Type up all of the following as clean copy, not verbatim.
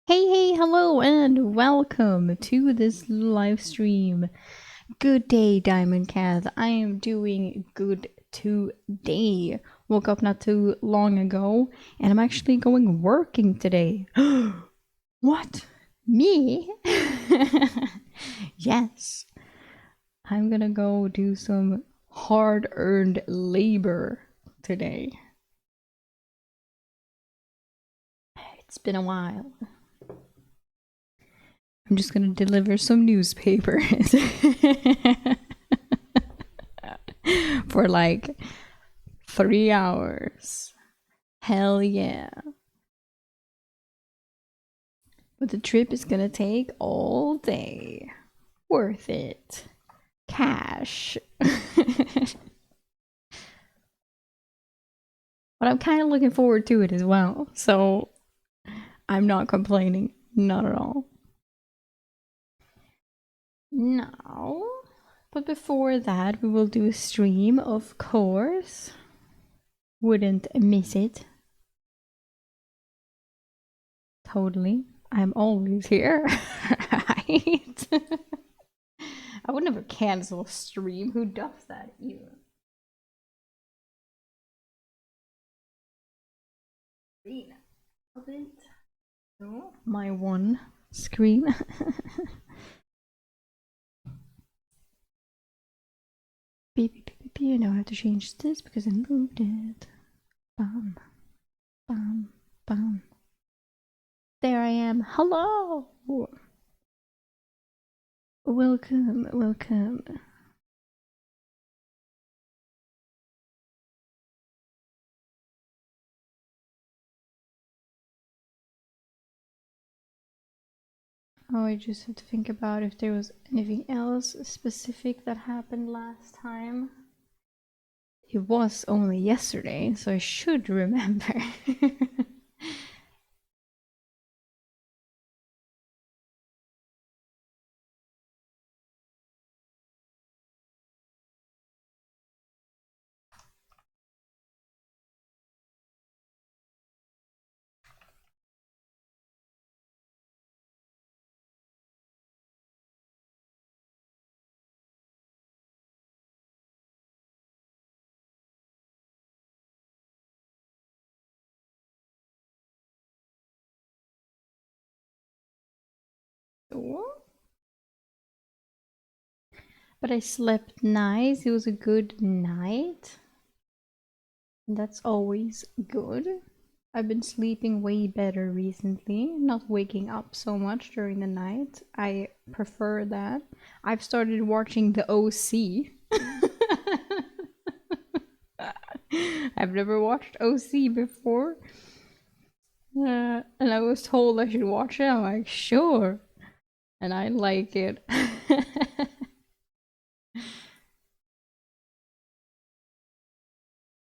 Hey, hello, and welcome to this live stream. Good day, Diamond Cat. I am doing good today. Woke up not too long ago, and I'm actually going working today. What? Me? Yes. I'm gonna go do some hard earned labor today. It's been a while. I'm just gonna deliver some newspapers for like 3 hours. Hell yeah. But the trip is gonna take all day. Worth it. Cash. But I'm kind of looking forward to it as well. So I'm not complaining. Not at all. No. But before that, we will do a stream, of course. Wouldn't miss it. Totally. I'm always here. Right? I would never cancel a stream. Who does that even? Screen. Oh, my one screen. Beep, beep, beep, beep. I know how to change this because I moved it. Bam. Bam. Bam. There I am. Hello! Welcome, welcome. Oh, I just have to think about if there was anything else specific that happened last time. It was only yesterday, so I should remember. But I slept nice. It was a good night. And that's always good. I've been sleeping way better recently, not waking up so much during the night. I prefer that. I've started watching the OC. I've never watched OC before. And I was told I should watch it. I'm like, sure. And I like it.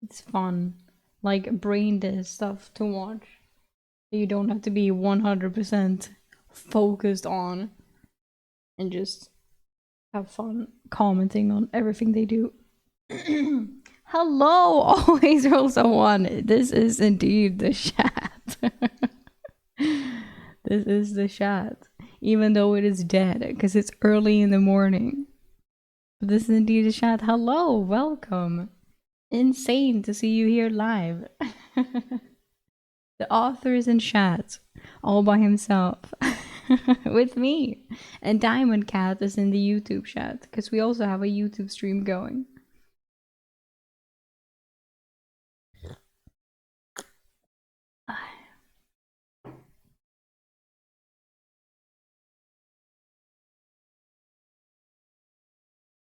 It's fun. Like brain dead stuff to watch. You don't have to be 100% focused on and just have fun commenting on everything they do. Hello, always roll someone. This is indeed the chat. This is the chat. Even though it is dead, because it's early in the morning. But this is indeed the chat. Hello, welcome. Insane to see you here live. The author is in chat, all by himself, with me. And Diamond Cat is in the YouTube chat, because we also have a YouTube stream going.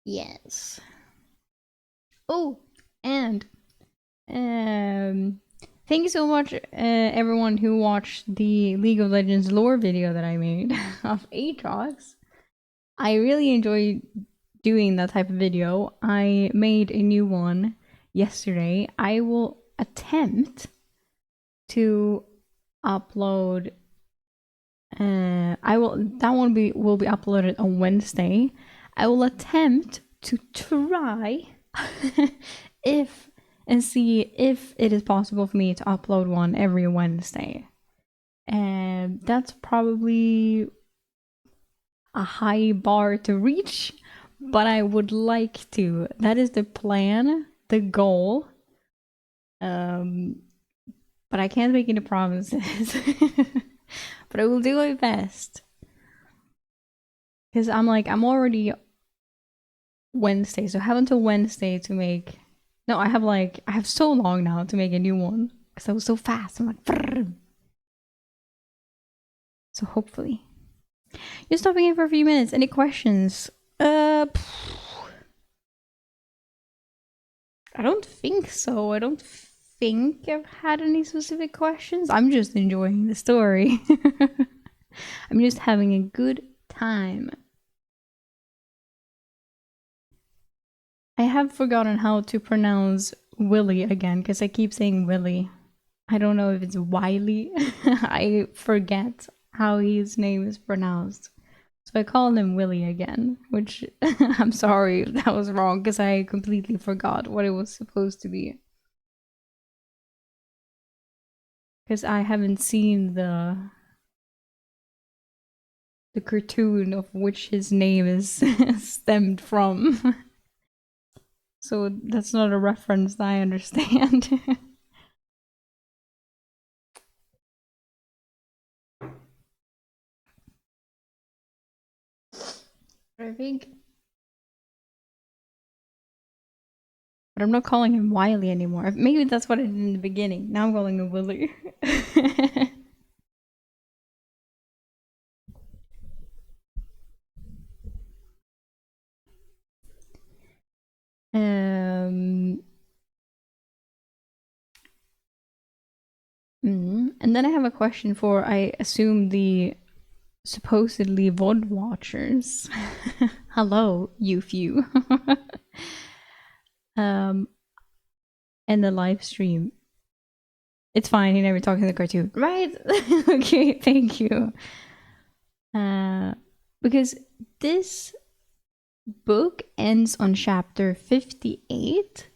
Yes. Oh, and thank you so much, everyone who watched the League of Legends lore video that I made of Aatrox. I really enjoy doing that type of video. I made a new one yesterday. I will attempt to upload. That one will be uploaded on Wednesday. I will attempt to try and see if it is possible for me to upload one every Wednesday. And that's probably a high bar to reach, but I would like to. That is the plan, the goal. But I can't make any promises. But I will do my best. Because I'm already Wednesday, so I have until Wednesday to make. No, I have so long now to make a new one. Because I was so fast. I'm like, brrr. So hopefully. You're stopping in for a few minutes. Any questions? I don't think so. I don't think I've had any specific questions. I'm just enjoying the story. I'm just having a good time. I have forgotten how to pronounce Willy again because I keep saying Willy. I don't know if it's Wiley. I forget how his name is pronounced. So I call him Willy again, which I'm sorry if that was wrong because I completely forgot what it was supposed to be. Because I haven't seen the cartoon of which his name is stemmed from. So that's not a reference that I understand. I think. But I'm not calling him Wiley anymore. Maybe that's what I did in the beginning. Now I'm calling him Willy. And then I have a question for, I assume, the supposedly VOD watchers. Hello, you few. And the live stream. It's fine, he never talked in the cartoon. Right? Okay, thank you. Because this book ends on chapter 58.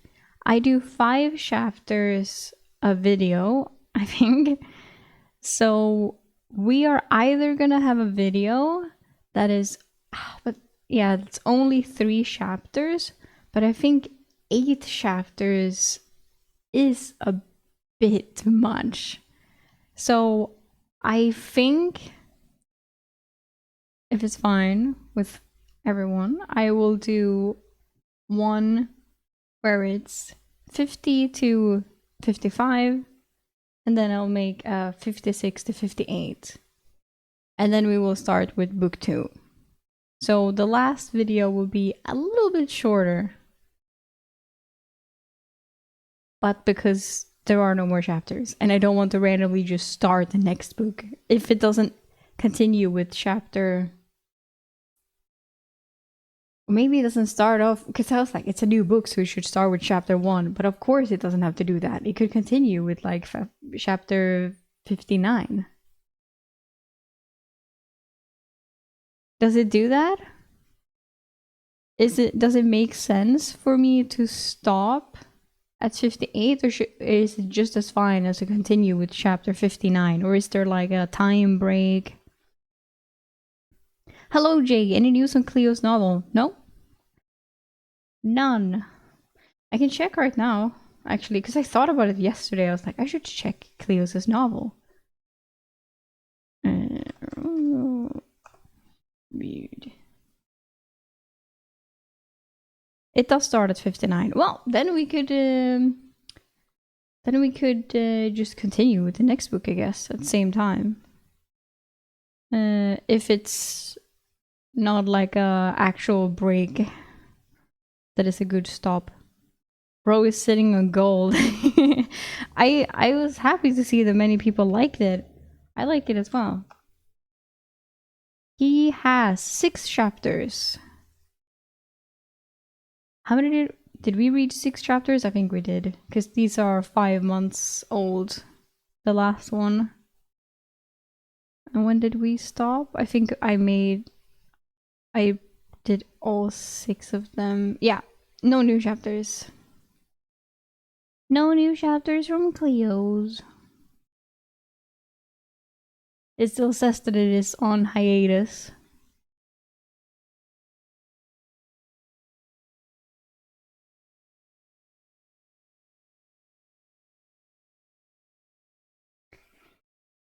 I do 5 chapters a video, I think. So we are either gonna have a video that is, but yeah, it's only 3 chapters, but I think 8 chapters is a bit much. So I think, if it's fine with everyone, I will do one where it's 50 to 55, and then I'll make 56 to 58. And then we will start with book 2. So the last video will be a little bit shorter. But because there are no more chapters, and I don't want to randomly just start the next book. If it doesn't continue with chapter... Maybe it doesn't start off, because I was like, it's a new book, so it should start with chapter 1. But of course it doesn't have to do that. It could continue with like chapter 59. Does it do that? Does it make sense for me to stop at 58, or is it just as fine as to continue with chapter 59? Or is there like a time break? Hello, Jay. Any news on Cleo's novel? No? None. I can check right now, actually, because I thought about it yesterday. I was like, I should check Cleo's novel. Weird. It does start at 59. Well, then we could just continue with the next book, I guess, at the same time. If it's not like a actual break, that is a good stop. Bro is sitting on gold. I was happy to see that many people liked it. I liked it as well. He has 6 chapters. How many did we read? 6 chapters? I think we did, because these are 5 months old. The last one. And when did we stop? I think I did all 6 of them. Yeah, no new chapters. No new chapters from Cleo's. It still says that it is on hiatus.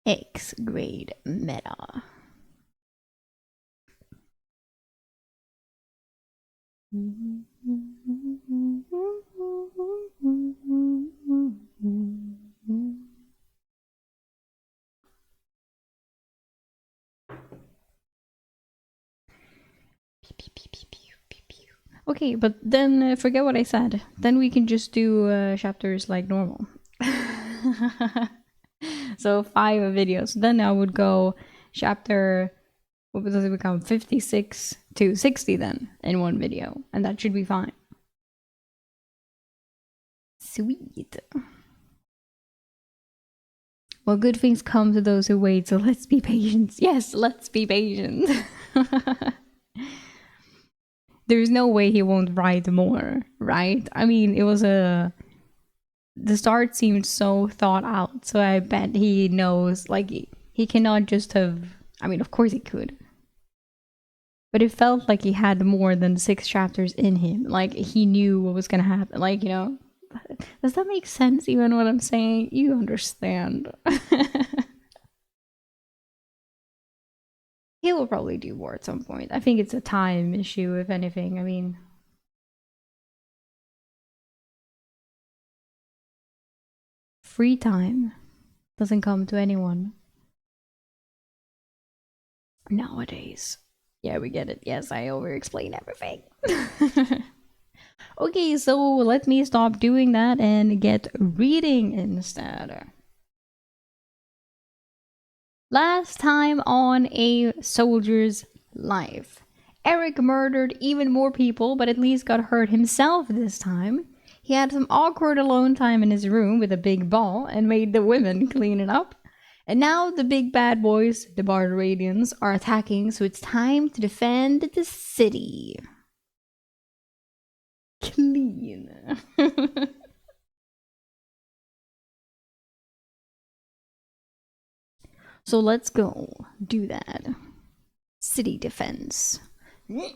X grade meta. Okay, but then forget what I said. Then we can just do chapters like normal. So 5 videos. Then I would go chapter, what does it become? 56 to 60 then in one video. And that should be fine. Sweet. Well, good things come to those who wait, so let's be patient. Yes, let's be patient. There's no way he won't write more, right? I mean, it was the start seemed so thought out, so I bet he knows, like, he cannot just have, I mean, of course he could. But it felt like he had more than 6 chapters in him. Like, he knew what was gonna happen. Like, you know, does that make sense, even what I'm saying? You understand. He will probably do more at some point. I think it's a time issue, if anything. I mean, free time doesn't come to anyone nowadays. Yeah, we get it. Yes, I over-explain everything. Okay, so let me stop doing that and get reading instead. Last time on A Soldier's Life. Eric murdered even more people, but at least got hurt himself this time. He had some awkward alone time in his room with a big ball and made the women clean it up. And now the big bad boys, the Barbarians, are attacking, so it's time to defend the city. Clean. So let's go do that. City defense. No.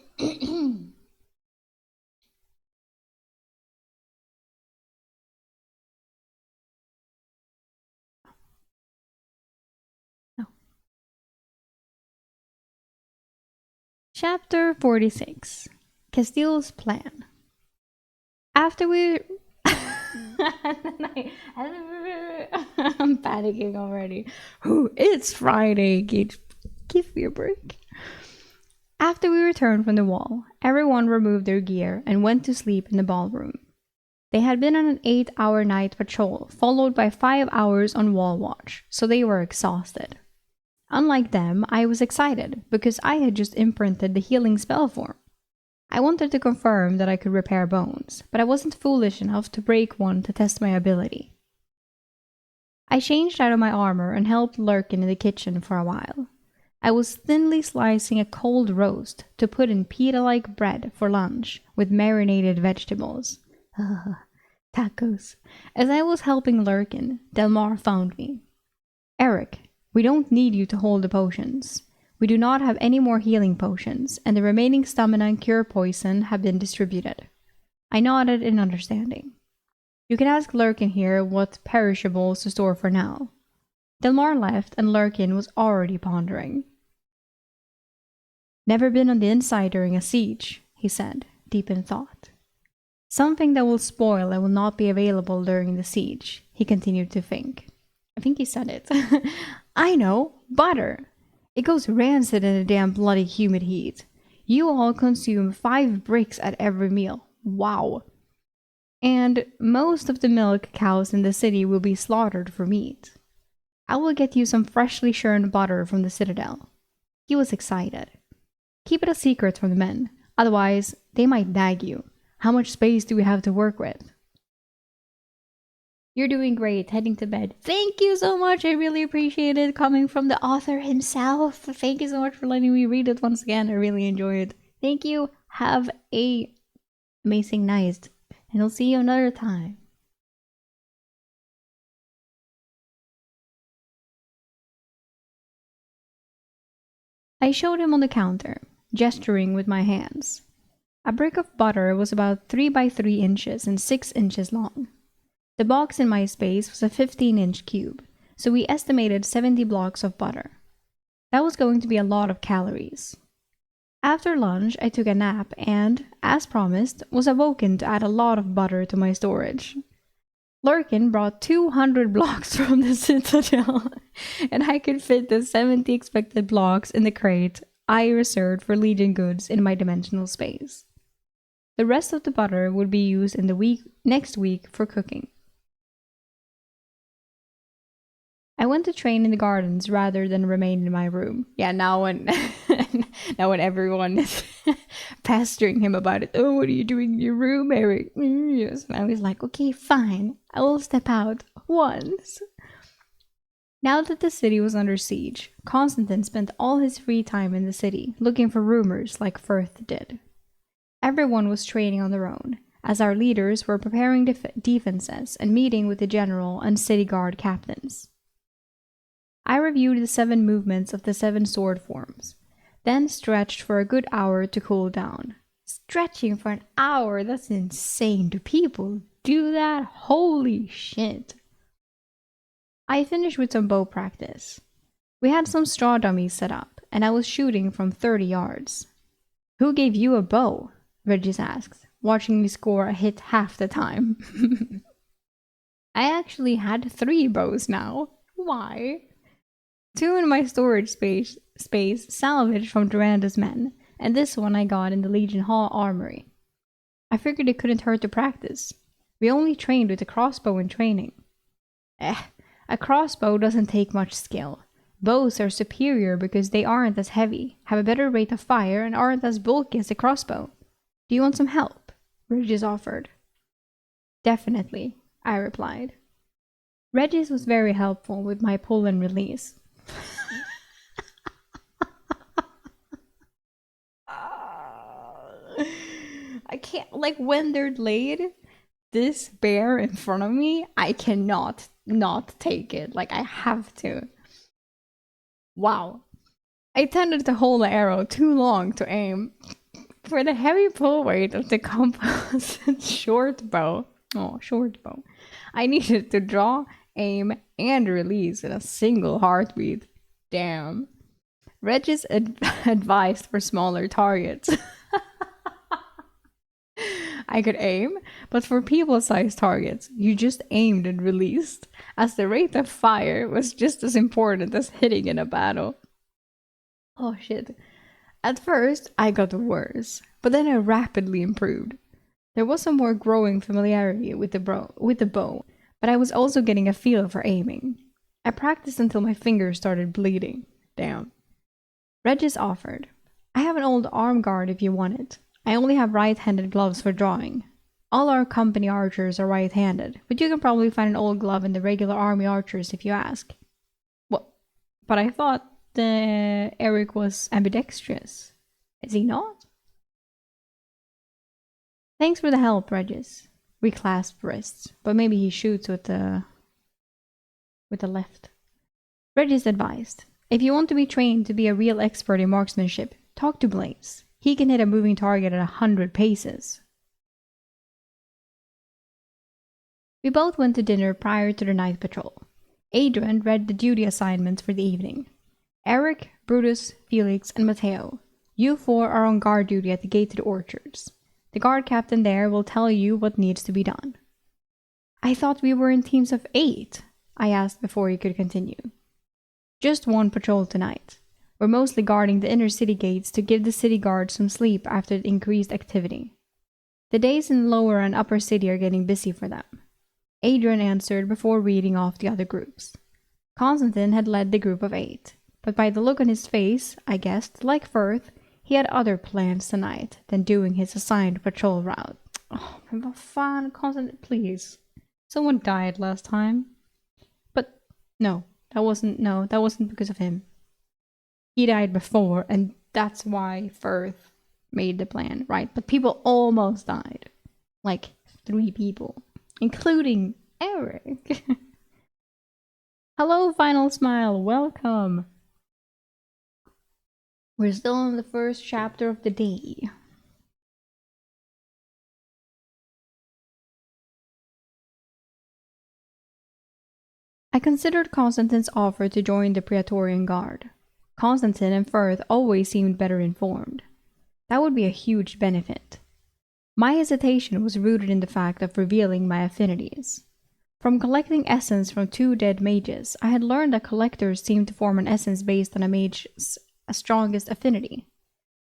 Chapter 46. Castile's plan. After we... I'm panicking already. It's Friday. Give me a break. After we returned from the wall, everyone removed their gear and went to sleep in the ballroom. They had been on an 8-hour night patrol, followed by 5 hours on wall watch, so they were exhausted. Unlike them, I was excited because I had just imprinted the healing spell form. I wanted to confirm that I could repair bones, but I wasn't foolish enough to break one to test my ability. I changed out of my armor and helped Lurkin in the kitchen for a while. I was thinly slicing a cold roast to put in pita-like bread for lunch with marinated vegetables. Tacos. As I was helping Lurkin, Delmar found me. Eric, we don't need you to hold the potions. We do not have any more healing potions, and the remaining stamina and cure poison have been distributed. I nodded in understanding. You can ask Lurkin here what perishables to store for now. Delmar left, and Lurkin was already pondering. Never been on the inside during a siege, he said, deep in thought. Something that will spoil and will not be available during the siege, he continued to think. I think he said it. I know, butter. It goes rancid in the damn bloody humid heat. You all consume 5 bricks at every meal. Wow. And most of the milk cows in the city will be slaughtered for meat. I will get you some freshly churned butter from the Citadel. He was excited. Keep it a secret from the men, otherwise they might nag you. How much space do we have to work with? You're doing great, heading to bed. Thank you so much, I really appreciate it, coming from the author himself. Thank you so much for letting me read it once again, I really enjoy it. Thank you, have a amazing night, and I'll see you another time. I showed him on the counter, gesturing with my hands. A brick of butter was about 3 by 3 inches and 6 inches long. The box in my space was a 15-inch cube, so we estimated 70 blocks of butter. That was going to be a lot of calories. After lunch, I took a nap and, as promised, was awoken to add a lot of butter to my storage. Lurkin brought 200 blocks from the Citadel, and I could fit the 70 expected blocks in the crate I reserved for Legion goods in my dimensional space. The rest of the butter would be used in the next week for cooking. I went to train in the gardens rather than remain in my room. Yeah, now when everyone is pestering him about it, oh, what are you doing in your room, Eric? Yes. And I was like, okay, fine, I will step out once. Now that the city was under siege, Constantine spent all his free time in the city, looking for rumors like Firth did. Everyone was training on their own, as our leaders were preparing defenses and meeting with the general and city guard captains. I reviewed the 7 movements of the 7 sword forms, then stretched for a good hour to cool down. Stretching for an hour? That's insane. Do people do that? Holy shit. I finished with some bow practice. We had some straw dummies set up, and I was shooting from 30 yards. Who gave you a bow? Regis asked, watching me score a hit half the time. I actually had 3 bows now. Why? 2 in my storage space salvaged from Duranda's men, and this one I got in the Legion Hall armory. I figured it couldn't hurt to practice. We only trained with a crossbow in training. A crossbow doesn't take much skill. Bows are superior because they aren't as heavy, have a better rate of fire, and aren't as bulky as a crossbow. Do you want some help? Regis offered. Definitely, I replied. Regis was very helpful with my pull and release. I can't, like, when they're laid, this bear in front of me, I cannot not take it. Like, I have to. Wow. I tended to hold the arrow too long to aim. For the heavy pull weight of the composite short bow, I needed to draw, aim, and release in a single heartbeat. Damn. Regis advised for smaller targets. I could aim, but for people-sized targets, you just aimed and released, as the rate of fire was just as important as hitting in a battle. Oh shit. At first, I got worse, but then I rapidly improved. There was some more growing familiarity with the bow, but I was also getting a feel for aiming. I practiced until my fingers started bleeding. Damn. Regis offered, I have an old arm guard if you want it. I only have right-handed gloves for drawing. All our company archers are right-handed, but you can probably find an old glove in the regular army archers if you ask. Well, but I thought Eric was ambidextrous. Is he not? Thanks for the help, Regis. We clasped wrists, but maybe he shoots with the left. Regis advised, if you want to be trained to be a real expert in marksmanship, talk to Blaze. He can hit a moving target at 100 paces. We both went to dinner prior to the night patrol. Adrian read the duty assignments for the evening. Eric, Brutus, Felix, and Matteo, you four are on guard duty at the gate to the orchards. The guard captain there will tell you what needs to be done. I thought we were in teams of 8, I asked before he could continue. Just one patrol tonight. We're mostly guarding the inner city gates to give the city guards some sleep after the increased activity. The days in lower and upper city are getting busy for them. Adrian answered before reading off the other groups. Constantine had led the group of 8, but by the look on his face, I guessed, like Firth, he had other plans tonight than doing his assigned patrol route. Oh, men vad fan, Constantine, please. Someone died last time. But no, that wasn't because of him. He died before, and that's why Firth made the plan, right? But people almost died. Like 3 people, including Eric. Hello, Final Smile, welcome. We're still in the first chapter of the day. I considered Constantine's offer to join the Praetorian Guard. Constantine and Firth always seemed better informed. That would be a huge benefit. My hesitation was rooted in the fact of revealing my affinities. From collecting essence from 2 dead mages, I had learned that collectors seem to form an essence based on a mage's strongest affinity.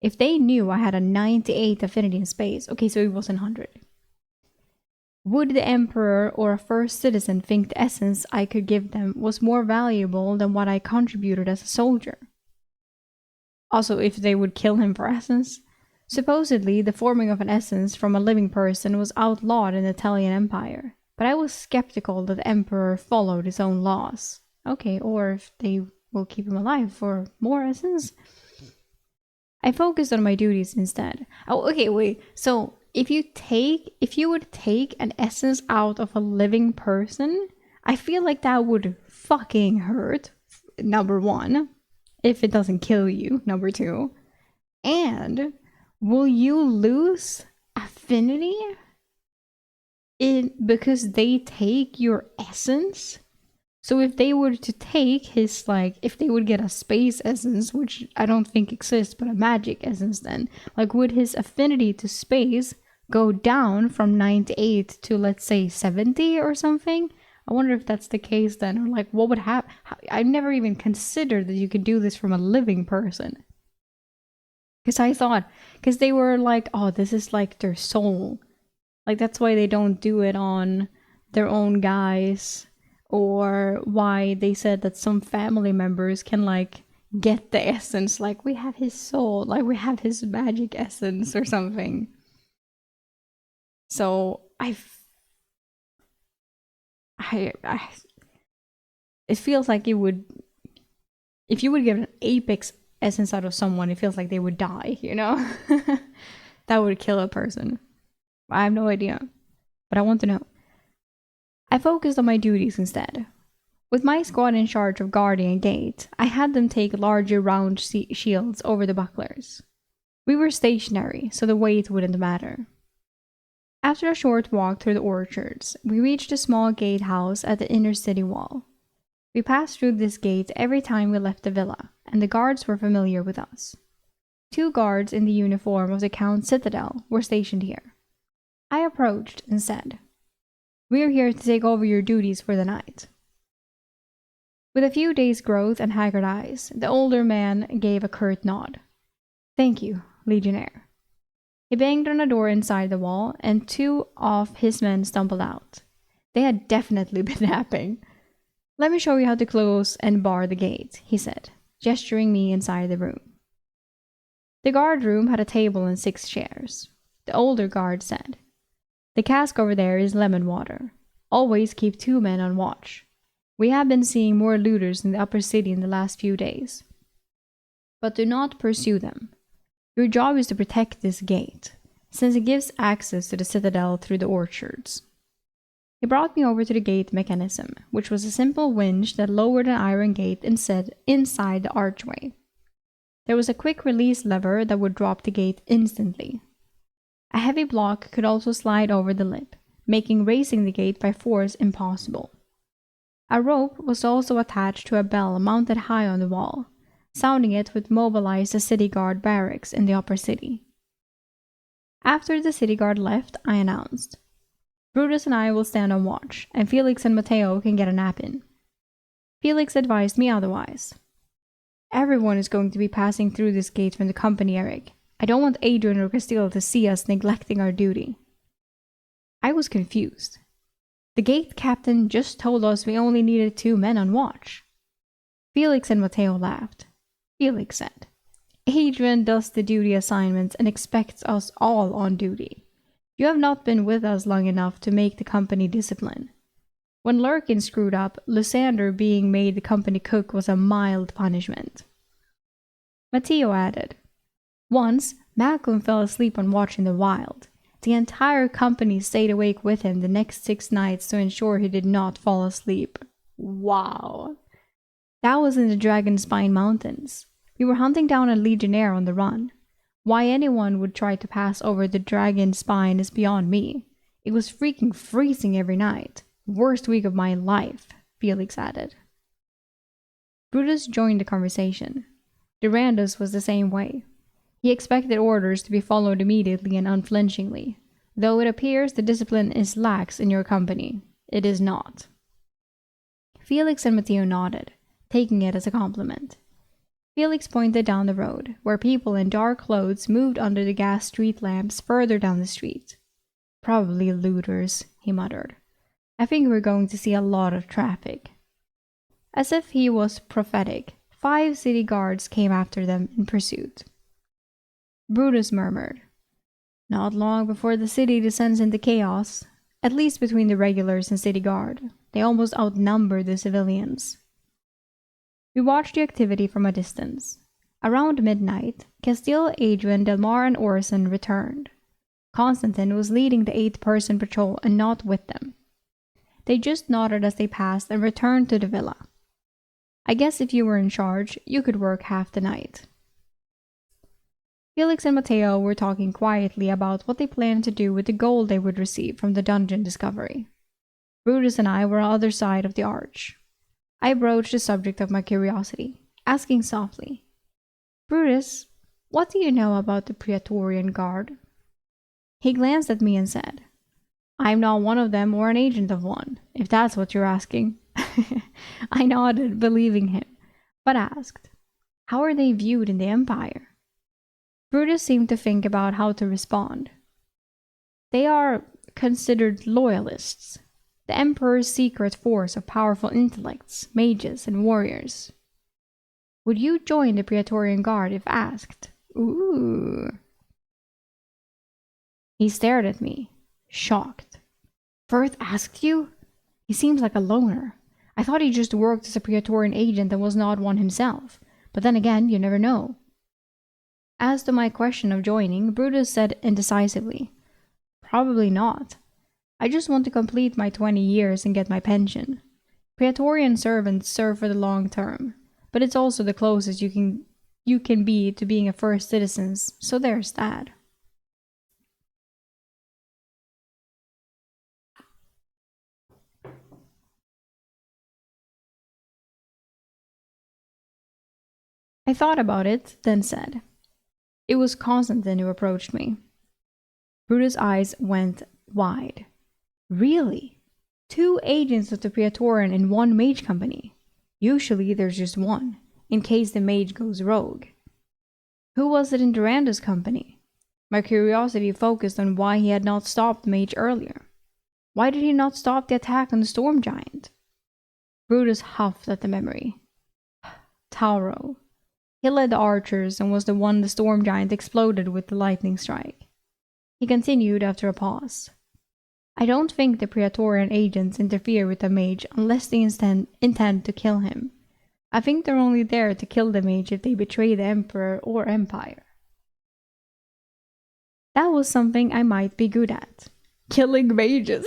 If they knew I had a 98 affinity in space, okay, so it wasn't 100. Would the Emperor or a first citizen think the essence I could give them was more valuable than what I contributed as a soldier? Also, if they would kill him for essence. Supposedly, the forming of an essence from a living person was outlawed in the Italian Empire, but I was skeptical that the Emperor followed his own laws. Okay, or if they will keep him alive for more essence. I focused on my duties instead. Oh, okay, wait. So, if you would take an essence out of a living person, I feel like that would fucking hurt, number 1. If it doesn't kill you, number 2. And will you lose affinity because they take your essence? So if they were to take his, like, if they would get a space essence, which I don't think exists, but a magic essence then, like, would his affinity to space go down from 98 to, let's say, 70 or something? I wonder if that's the case then, or like what would happen. I never even considered that you could do this from a living person. Because I thought, because they were like, oh, this is like their soul. Like, that's why they don't do it on their own guys, or why they said that some family members can, like, get the essence, like, we have his soul, like, we have his magic essence or something. So, it feels like it would, if you would get an apex essence out of someone, it feels like they would die, you know? That would kill a person. I have no idea, but I want to know. I focused on my duties instead. With my squad in charge of guarding a gate, I had them take larger round shields over the bucklers. We were stationary, so the weight wouldn't matter. After a short walk through the orchards, we reached a small gatehouse at the inner city wall. We passed through this gate every time we left the villa, and the guards were familiar with us. 2 guards in the uniform of the Count's citadel were stationed here. I approached and said, "We're here to take over your duties for the night." With a few days' growth and haggard eyes, the older man gave a curt nod. "Thank you, Legionnaire." He banged on a door inside the wall, and 2 of his men stumbled out. They had definitely been napping. "Let me show you how to close and bar the gate," he said, gesturing me inside the room. The guard room had a table and 6 chairs. The older guard said, "The cask over there is lemon water. Always keep 2 men on watch. We have been seeing more looters in the upper city in the last few days. But do not pursue them. Your job is to protect this gate, since it gives access to the citadel through the orchards." He brought me over to the gate mechanism, which was a simple winch that lowered an iron gate and set inside the archway. There was a quick release lever that would drop the gate instantly. A heavy block could also slide over the lip, making raising the gate by force impossible. A rope was also attached to a bell mounted high on the wall. Sounding it would mobilize the city guard barracks in the upper city. After the city guard left, I announced, "Brutus and I will stand on watch, and Felix and Matteo can get a nap in." Felix advised me otherwise. "Everyone is going to be passing through this gate from the company, Eric. I don't want Adrian or Castile to see us neglecting our duty." I was confused. The gate captain just told us we only needed 2 men on watch. Felix and Matteo laughed. Felix said, "Adrian does the duty assignments and expects us all on duty. You have not been with us long enough to make the company discipline. When Lurkin screwed up, Lysander being made the company cook was a mild punishment." Matteo added, "Once, Malcolm fell asleep on watch in the wild. The entire company stayed awake with him the next 6 nights to ensure he did not fall asleep." Wow. That was in the Dragonspine Mountains. We were hunting down a legionnaire on the run. Why anyone would try to pass over the Dragonspine is beyond me. It was freaking freezing every night. Worst week of my life, Felix added. Brutus joined the conversation. Durandus was the same way. He expected orders to be followed immediately and unflinchingly. Though it appears the discipline is lax in your company, it is not. Felix and Matteo nodded, taking it as a compliment. Felix pointed down the road, where people in dark clothes moved under the gas street lamps further down the street. "Probably looters," he muttered. "I think we're going to see a lot of traffic." As if he was prophetic, 5 city guards came after them in pursuit. Brutus murmured, "Not long before the city descends into chaos, at least between the regulars and city guard. They almost outnumber the civilians." We watched the activity from a distance. Around midnight, Castile, Adrian, Delmar, and Orson returned. Constantine was leading the 8-person patrol and not with them. They just nodded as they passed and returned to the villa. I guess if you were in charge, you could work half the night. Felix and Matteo were talking quietly about what they planned to do with the gold they would receive from the dungeon discovery. Brutus and I were on the other side of the arch. I broached the subject of my curiosity, asking softly, "Brutus, what do you know about the Praetorian Guard?" He glanced at me and said, "I'm not one of them or an agent of one, if that's what you're asking." I nodded, believing him, but asked, "How are they viewed in the Empire?" Brutus seemed to think about how to respond. "They are considered loyalists, the Emperor's secret force of powerful intellects, mages, and warriors. Would you join the Praetorian Guard if asked? Ooh. He stared at me, shocked. Firth asked you? He seems like a loner. I thought he just worked as a Praetorian agent and was not one himself. But then again, you never know. As to my question of joining, Brutus said indecisively, Probably not. I just want to complete my 20 years and get my pension. Praetorian servants serve for the long term, but it's also the closest you can be to being a first citizen, so there's that. I thought about it, then said. It was Constantine who approached me. Brutus' eyes went wide. Really? 2 agents of the Praetorian in 1 mage company? Usually there's just 1, in case the mage goes rogue. Who was it in Durando's company? My curiosity focused on why he had not stopped the mage earlier. Why did he not stop the attack on the storm giant? Brutus huffed at the memory. Tauro. He led the archers and was the one the storm giant exploded with the lightning strike. He continued after a pause. I don't think the Praetorian agents interfere with the mage unless they intend to kill him. I think they're only there to kill the mage if they betray the Emperor or Empire. That was something I might be good at. Killing mages.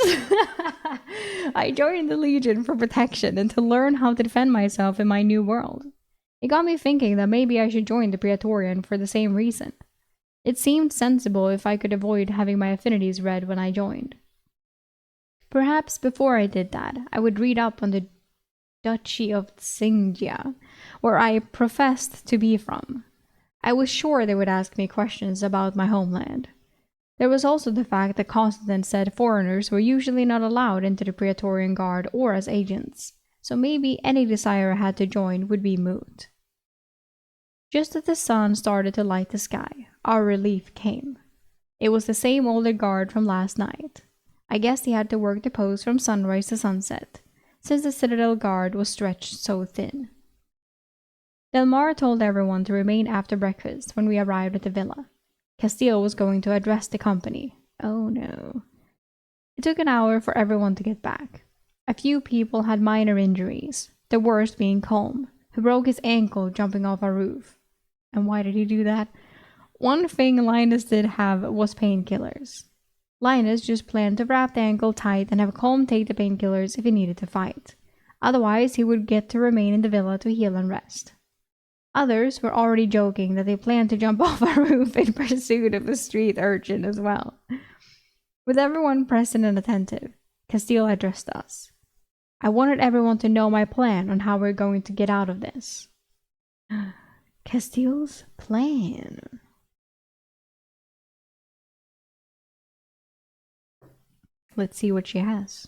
I joined the Legion for protection and to learn how to defend myself in my new world. It got me thinking that maybe I should join the Praetorian for the same reason. It seemed sensible if I could avoid having my affinities read when I joined. Perhaps before I did that, I would read up on the Duchy of Thuringia, where I professed to be from. I was sure they would ask me questions about my homeland. There was also the fact that Constantine said foreigners were usually not allowed into the Praetorian Guard or as agents, so maybe any desire I had to join would be moot. Just as the sun started to light the sky, our relief came. It was the same older guard from last night. I guess he had to work the post from sunrise to sunset, since the Citadel Guard was stretched so thin. Delmar told everyone to remain after breakfast when we arrived at the villa. Castile was going to address the company. Oh no. It took an hour for everyone to get back. A few people had minor injuries, the worst being Colm, who broke his ankle jumping off our roof. And why did he do that? One thing Linus did have was painkillers. Linus just planned to wrap the ankle tight and have Colm take the painkillers if he needed to fight. Otherwise, he would get to remain in the villa to heal and rest. Others were already joking that they planned to jump off our roof in pursuit of a street urchin as well. With everyone present and attentive, Castile addressed us. I wanted everyone to know my plan on how we're going to get out of this. Castile's plan. Let's see what she has.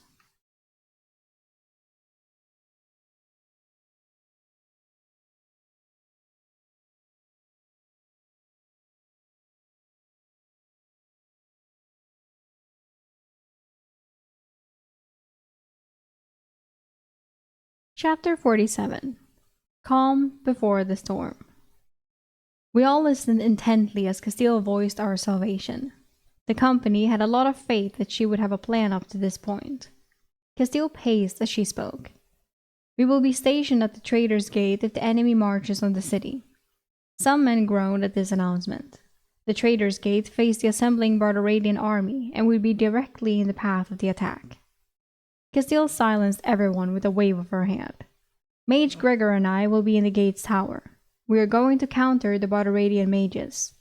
Chapter 47. Calm before the storm. We all listened intently as Castile voiced our salvation. The company had a lot of faith that she would have a plan up to this point. Castile paced as she spoke. We will be stationed at the Trader's Gate if the enemy marches on the city. Some men groaned at this announcement. The Trader's Gate faced the assembling Barbaradian army and would be directly in the path of the attack. Castile silenced everyone with a wave of her hand. Mage Gregor and I will be in the gate's tower. We are going to counter the Barbaradian mages.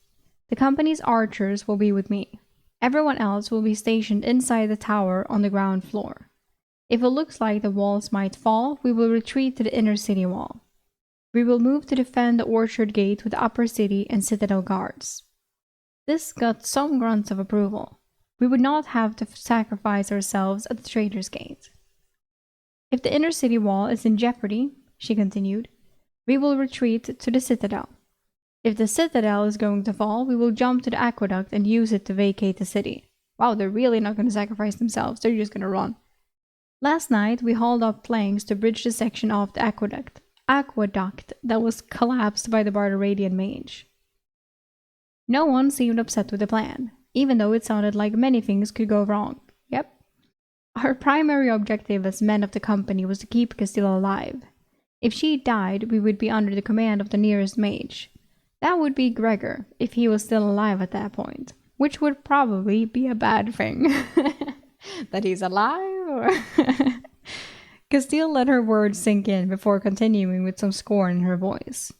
The company's archers will be with me. Everyone else will be stationed inside the tower on the ground floor. If it looks like the walls might fall, we will retreat to the inner city wall. We will move to defend the orchard gate with the upper city and citadel guards. This got some grunts of approval. We would not have to sacrifice ourselves at the Trader's Gate. If the inner city wall is in jeopardy, she continued, we will retreat to the citadel. If the citadel is going to fall, we will jump to the aqueduct and use it to vacate the city. Wow, they're really not going to sacrifice themselves. They're just going to run. Last night, we hauled up planks to bridge the section of the aqueduct that was collapsed by the Barteradian mage. No one seemed upset with the plan, even though it sounded like many things could go wrong. Yep. Our primary objective as men of the company was to keep Castile alive. If she died, we would be under the command of the nearest mage. That would be Gregor, if he was still alive at that point, which would probably be a bad thing. That he's alive, or... Castile let her words sink in before continuing with some scorn in her voice.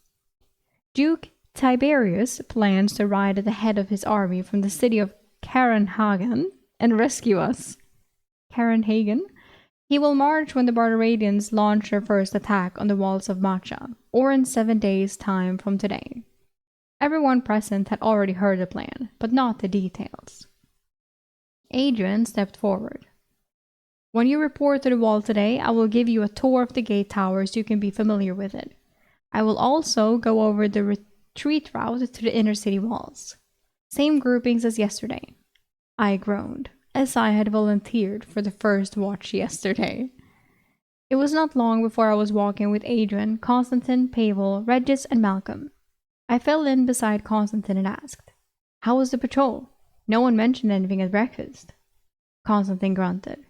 Duke Tiberius plans to ride at the head of his army from the city of Carenhagen and rescue us. Carenhagen? He will march when the Barteradians launch their first attack on the walls of Macha, or in 7 days' time from today. Everyone present had already heard the plan, but not the details. Adrian stepped forward. When you report to the wall today, I will give you a tour of the gate tower so you can be familiar with it. I will also go over the retreat route to the inner city walls. Same groupings as yesterday. I groaned, as I had volunteered for the first watch yesterday. It was not long before I was walking with Adrian, Constantine, Pavel, Regis, and Malcolm. I fell in beside Constantine and asked, "How was the patrol? No one mentioned anything at breakfast." Constantine grunted.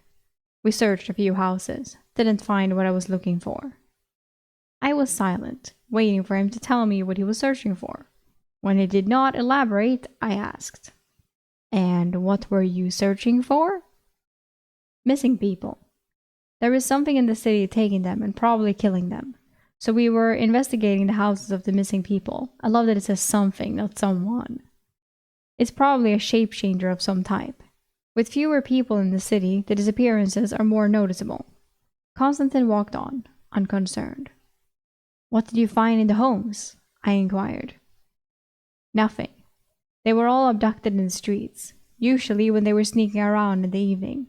We searched a few houses, didn't find what I was looking for. I was silent, waiting for him to tell me what he was searching for. When he did not elaborate, I asked, "And what were you searching for?" "Missing people. There is something in the city taking them and probably killing them. So we were investigating the houses of the missing people. I love that it says something, not someone. It's probably a shape-changer of some type. With fewer people in the city, the disappearances are more noticeable." Constantine walked on, unconcerned. "What did you find in the homes?" I inquired. "Nothing. They were all abducted in the streets, usually when they were sneaking around in the evening.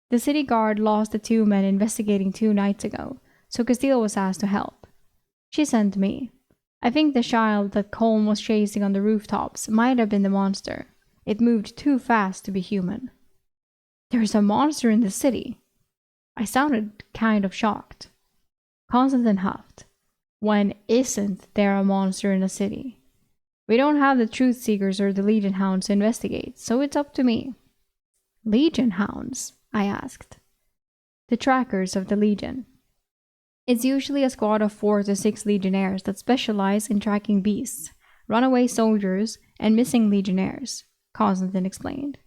The city guard lost the 2 men investigating 2 nights ago, so Castile was asked to help. She sent me. I think the child that Colm was chasing on the rooftops might have been the monster. It moved too fast to be human." "There's a monster in the city." I sounded kind of shocked. Constantine huffed. "When isn't there a monster in the city? We don't have the Truth Seekers or the Legion Hounds to investigate, so it's up to me." "Legion Hounds?" I asked. "The trackers of the Legion. It's usually a squad of 4 to 6 legionnaires that specialize in tracking beasts, runaway soldiers, and missing legionnaires," Constantine explained.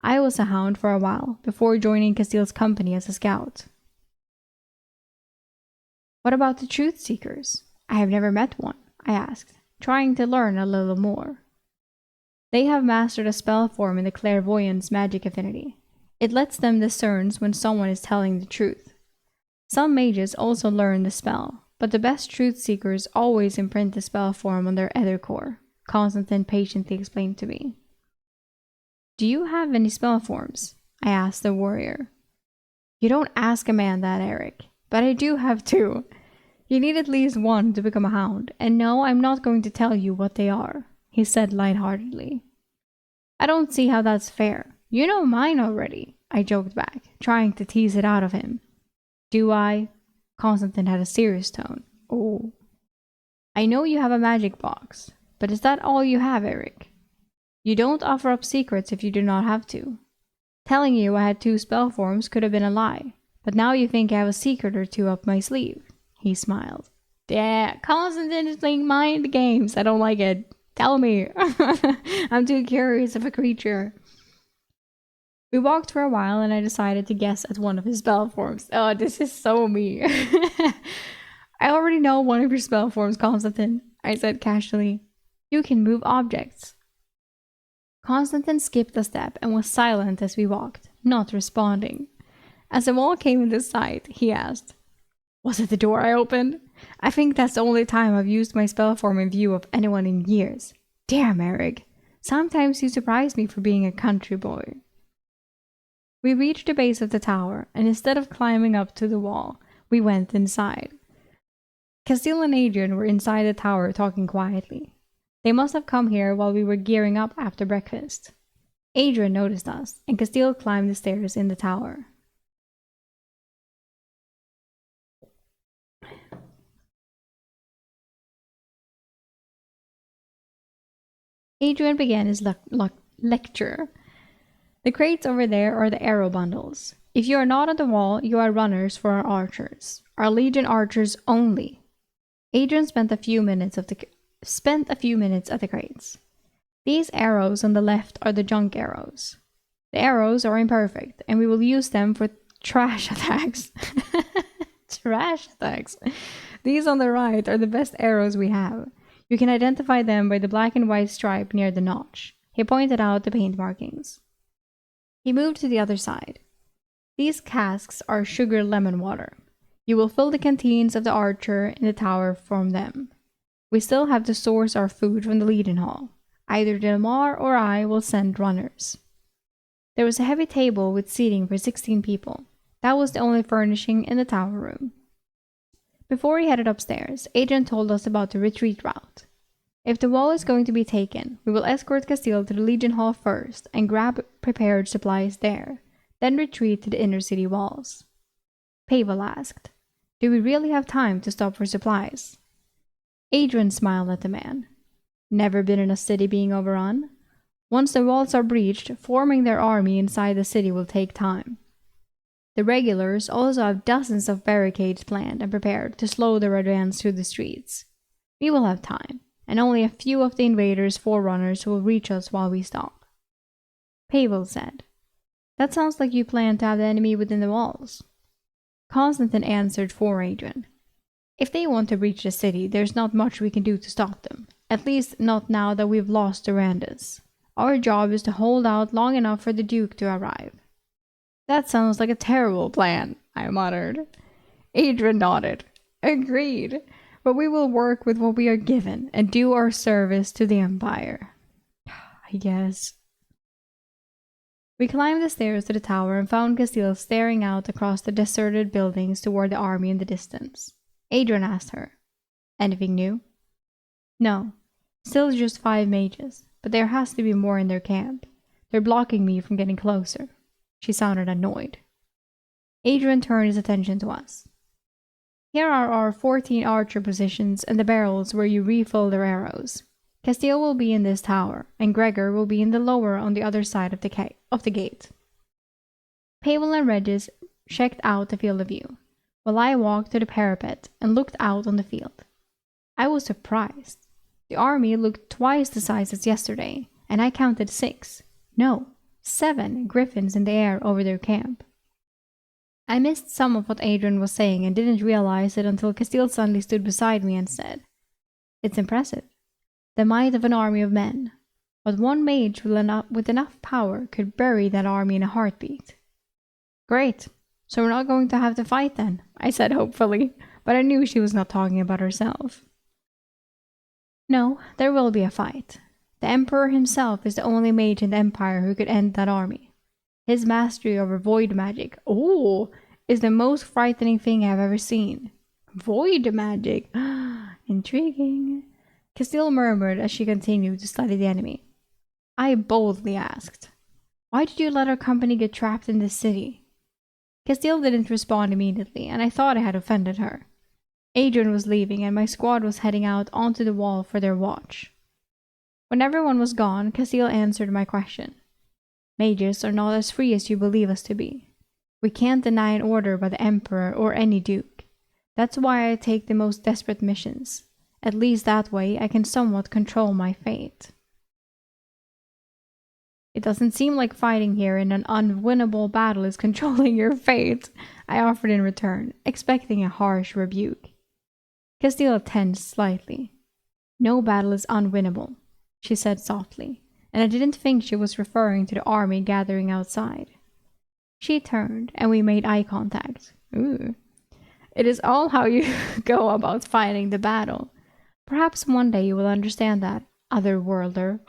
"I was a hound for a while, before joining Castile's company as a scout." "What about the Truth Seekers? I have never met one," I asked, trying to learn a little more. "They have mastered a spell form in the clairvoyance magic affinity. It lets them discern when someone is telling the truth. Some mages also learn the spell, but the best Truth Seekers always imprint the spell form on their ether core," Constantine patiently explained to me. "Do you have any spell forms?" I asked the warrior. "You don't ask a man that, Eric, but I do have 2. You need at least 1 to become a hound, and no, I'm not going to tell you what they are," he said lightheartedly. "I don't see how that's fair. You know mine already," I joked back, trying to tease it out of him. "Do I?" Constantine had a serious tone. "Oh. I know you have a magic box, but is that all you have, Eric? You don't offer up secrets if you do not have to. Telling you I had 2 spell forms could have been a lie, but now you think I have a secret or 2 up my sleeve." He smiled. "Yeah, Constantine is playing mind games. I don't like it. Tell me." I'm too curious of a creature. We walked for a while and I decided to guess at one of his spell forms. Oh, this is so me. "I already know one of your spell forms, Constantine," I said casually. "You can move objects." Constantine skipped a step and was silent as we walked, not responding. As the wall came into sight, he asked, "Was it the door I opened? I think that's the only time I've used my spell form in view of anyone in years. Damn, Eric. Sometimes you surprise me for being a country boy." We reached the base of the tower, and instead of climbing up to the wall, we went inside. Castile and Adrian were inside the tower talking quietly. They must have come here while we were gearing up after breakfast. Adrian noticed us, and Castile climbed the stairs in the tower. Adrian began his lecture. The crates over there are the arrow bundles. If you are not on the wall, you are runners for our archers. Our legion archers only. Adrian spent a few minutes at the crates. These arrows on the left are the junk arrows. The arrows are imperfect, and we will use them for trash attacks. Trash attacks. These on the right are the best arrows we have. You can identify them by the black and white stripe near the notch. He pointed out the paint markings. He moved to the other side. These casks are sugar lemon water. You will fill the canteens of the archer in the tower from them. We still have to source our food from the Legion Hall. Either Delmar or I will send runners. There was a heavy table with seating for 16 people. That was the only furnishing in the tower room. Before he headed upstairs, Adrian told us about the retreat route. If the wall is going to be taken, we will escort Castile to the Legion Hall first and grab prepared supplies there, then retreat to the inner city walls. Pavel asked, "Do we really have time to stop for supplies?" Adrian smiled at the man. "Never been in a city being overrun? Once the walls are breached, forming their army inside the city will take time. The regulars also have dozens of barricades planned and prepared to slow their advance through the streets. We will have time, and only a few of the invaders' forerunners will reach us while we stop." Pavel said, "That sounds like you plan to have the enemy within the walls." Constantine answered for Adrian. "If they want to breach the city, there's not much we can do to stop them. At least not now that we've lost Durandus. Our job is to hold out long enough for the Duke to arrive." "That sounds like a terrible plan," I muttered. Adrian nodded. "Agreed. But we will work with what we are given and do our service to the Empire. I guess." We climbed the stairs to the tower and found Castile staring out across the deserted buildings toward the army in the distance. Adrian asked her, "Anything new?" "No. Still just 5 mages, but there has to be more in their camp. They're blocking me from getting closer." She sounded annoyed. Adrian turned his attention to us. "Here are our 14 archer positions and the barrels where you refill their arrows. Castile will be in this tower, and Gregor will be in the lower on the other side of the gate." Pavel and Regis checked out the field of view, while I walked to the parapet and looked out on the field. I was surprised. The army looked twice the size as yesterday, and I counted 7 griffins in the air over their camp. I missed some of what Adrian was saying and didn't realize it until Castile suddenly stood beside me and said, "It's impressive. The might of an army of men. But one mage with enough power could bury that army in a heartbeat." "Great. So we're not going to have to fight then," I said hopefully, but I knew she was not talking about herself. "No, there will be a fight. The Emperor himself is the only mage in the Empire who could end that army. His mastery over void magic, is the most frightening thing I've ever seen." "Void magic? Intriguing," Castile murmured as she continued to study the enemy. I boldly asked, "Why did you let our company get trapped in this city?" Castile didn't respond immediately, and I thought I had offended her. Adrian was leaving, and my squad was heading out onto the wall for their watch. When everyone was gone, Castile answered my question. "Mages are not as free as you believe us to be. We can't deny an order by the Emperor or any Duke. That's why I take the most desperate missions. At least that way I can somewhat control my fate." "It doesn't seem like fighting here in an unwinnable battle is controlling your fate," I offered in return, expecting a harsh rebuke. Castile tensed slightly. "No battle is unwinnable," she said softly, and I didn't think she was referring to the army gathering outside. She turned, and we made eye contact. "Ooh. It is all how you go about fighting the battle. Perhaps one day you will understand that, otherworlder."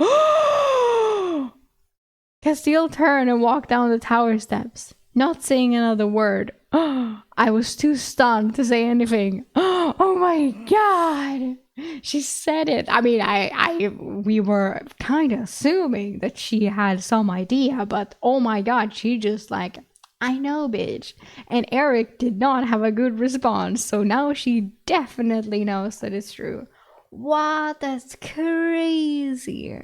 Castile turned and walked down the tower steps, not saying another word. I was too stunned to say anything. Oh my god! She said it. I mean, we were kind of assuming that she had some idea, but oh my god, she just like, I know, bitch. And Eric did not have a good response, so now she definitely knows that it's true. What? That's crazy.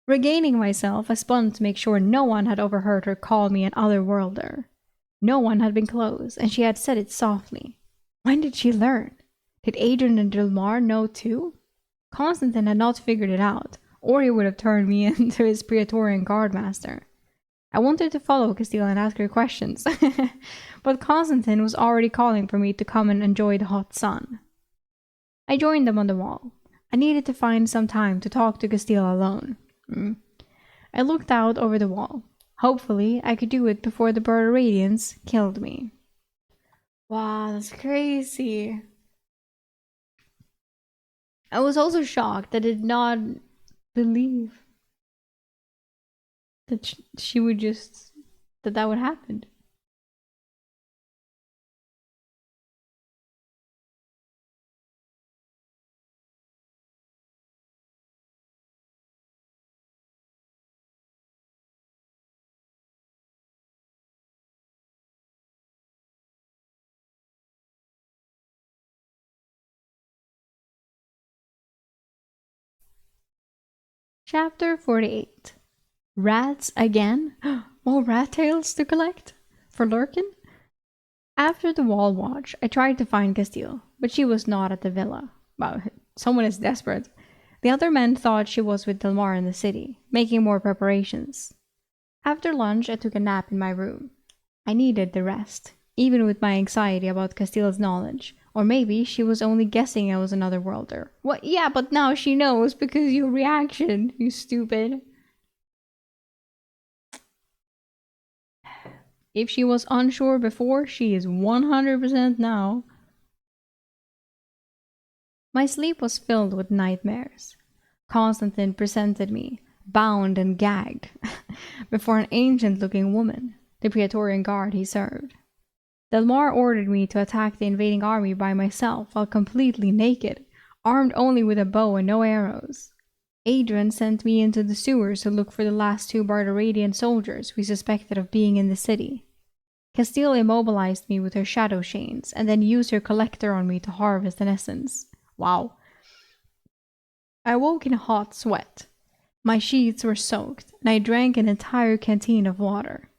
Regaining myself, I spun to make sure no one had overheard her call me an otherworlder. No one had been close, and she had said it softly. When did she learn? Did Adrian and Delmar know too? Constantine had not figured it out, or he would have turned me into his Praetorian guardmaster. I wanted to follow Castile and ask her questions, but Constantine was already calling for me to come and enjoy the hot sun. I joined them on the wall. I needed to find some time to talk to Castile alone. I looked out over the wall. Hopefully, I could do it before the bird of radiance killed me. Wow, that's crazy. I was also shocked that I did not believe that she would just, that would happen. Chapter 48. Rats again? More rat tails to collect? For Lurkin? After the wall watch, I tried to find Castile, but she was not at the villa. Wow, someone is desperate. The other men thought she was with Delmar in the city, making more preparations. After lunch, I took a nap in my room. I needed the rest, even with my anxiety about Castile's knowledge. Or maybe she was only guessing I was another worlder. What? Yeah, but now she knows because your reaction, you stupid. If she was unsure before, she is 100% now. My sleep was filled with nightmares. Constantine presented me, bound and gagged, before an ancient-looking woman, the Praetorian guard he served. Delmar ordered me to attack the invading army by myself while completely naked, armed only with a bow and no arrows. Adrian sent me into the sewers to look for the last two Bardaradian soldiers we suspected of being in the city. Castile immobilized me with her shadow chains and then used her collector on me to harvest an essence. Wow. I woke in a hot sweat. My sheets were soaked, and I drank an entire canteen of water.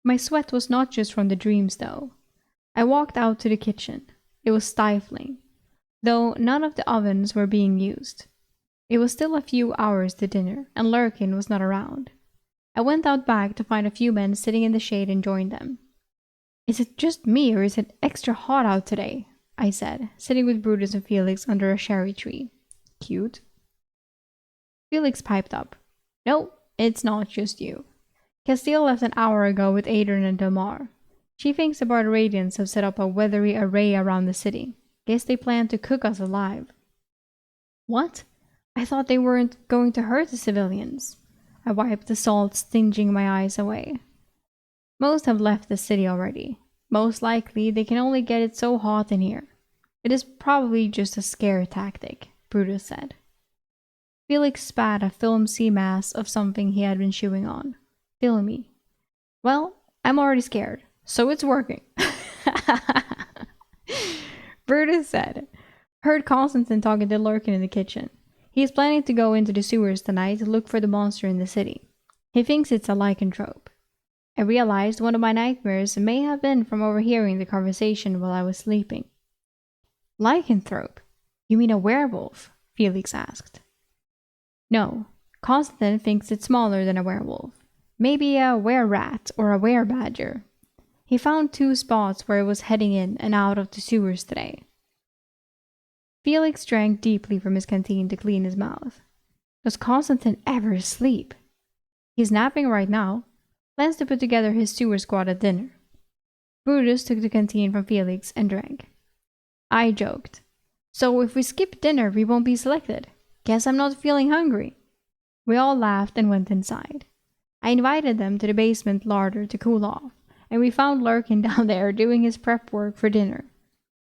My sweat was not just from the dreams, though. I walked out to the kitchen. It was stifling, though none of the ovens were being used. It was still a few hours to dinner, and Lurkin was not around. I went out back to find a few men sitting in the shade and joined them. Is it just me, or is it extra hot out today? I said, sitting with Brutus and Felix under a cherry tree. Cute. Felix piped up. No, it's not just you. Castile left an hour ago with Adrian and Delmar. She thinks the Bardaradians have set up a weathery array around the city. Guess they plan to cook us alive. What? I thought they weren't going to hurt the civilians. I wiped the salt stinging my eyes away. Most have left the city already. Most likely they can only get it so hot in here. It is probably just a scare tactic, Brutus said. Felix spat a filmy mass of something he had been chewing on. Filmy. Well, I'm already scared, so it's working. Brutus said. Heard Constantine talking to Lurkin in the kitchen. He is planning to go into the sewers tonight to look for the monster in the city. He thinks it's a lycanthrope. I realized one of my nightmares may have been from overhearing the conversation while I was sleeping. Lycanthrope? You mean a werewolf? Felix asked. No, Constantine thinks it's smaller than a werewolf. Maybe a were-rat or a were-badger. He found 2 spots where it was heading in and out of the sewers today. Felix drank deeply from his canteen to clean his mouth. Does Constantine ever sleep? He's napping right now. Plans to put together his sewer squad at dinner. Brutus took the canteen from Felix and drank. I joked. So if we skip dinner, we won't be selected. Guess I'm not feeling hungry. We all laughed and went inside. I invited them to the basement larder to cool off, and we found Lurkin down there doing his prep work for dinner.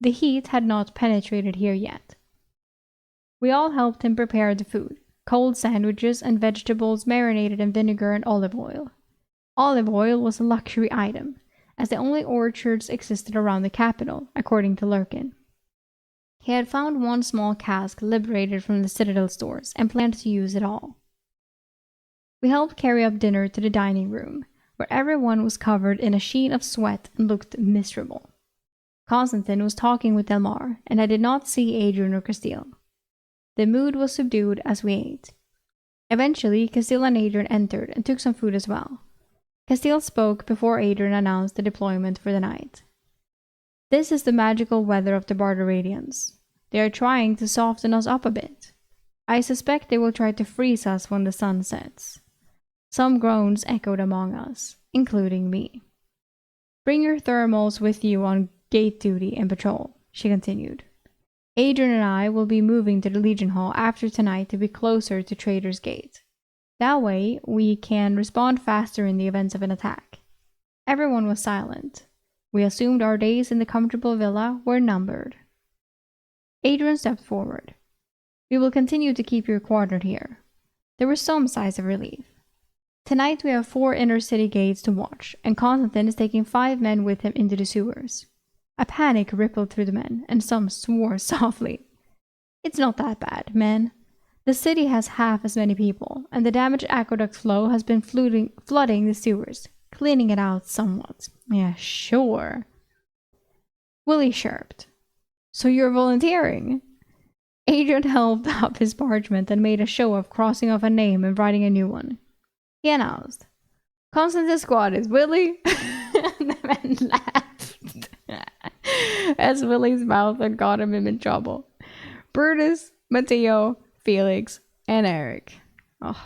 The heat had not penetrated here yet. We all helped him prepare the food, cold sandwiches and vegetables marinated in vinegar and olive oil. Olive oil was a luxury item, as the only orchards existed around the capital, according to Lurkin. He had found one small cask liberated from the Citadel stores and planned to use it all. We helped carry up dinner to the dining room, where everyone was covered in a sheen of sweat and looked miserable. Constantine was talking with Delmar, and I did not see Adrian or Castile. The mood was subdued as we ate. Eventually, Castile and Adrian entered and took some food as well. Castile spoke before Adrian announced the deployment for the night. This is the magical weather of the Barbaradians. They are trying to soften us up a bit. I suspect they will try to freeze us when the sun sets. Some groans echoed among us, including me. Bring your thermals with you on gate duty and patrol, she continued. Adrian and I will be moving to the Legion Hall after tonight to be closer to Trader's Gate. That way, we can respond faster in the event of an attack. Everyone was silent. We assumed our days in the comfortable villa were numbered. Adrian stepped forward. We will continue to keep you quartered here. There were some signs of relief. Tonight we have 4 inner city gates to watch, and Constantine is taking 5 men with him into the sewers. A panic rippled through the men, and some swore softly. It's not that bad, men. The city has half as many people, and the damaged aqueduct flow has been flooding the sewers, cleaning it out somewhat. Yeah, sure. Willie chirped. So you're volunteering? Adrian held up his parchment and made a show of crossing off a name and writing a new one. He announced, Constantine's squad is Willie. And the men laughed as Willie's mouth had gotten him in trouble. Brutus, Matteo, Felix, and Eric. Oh,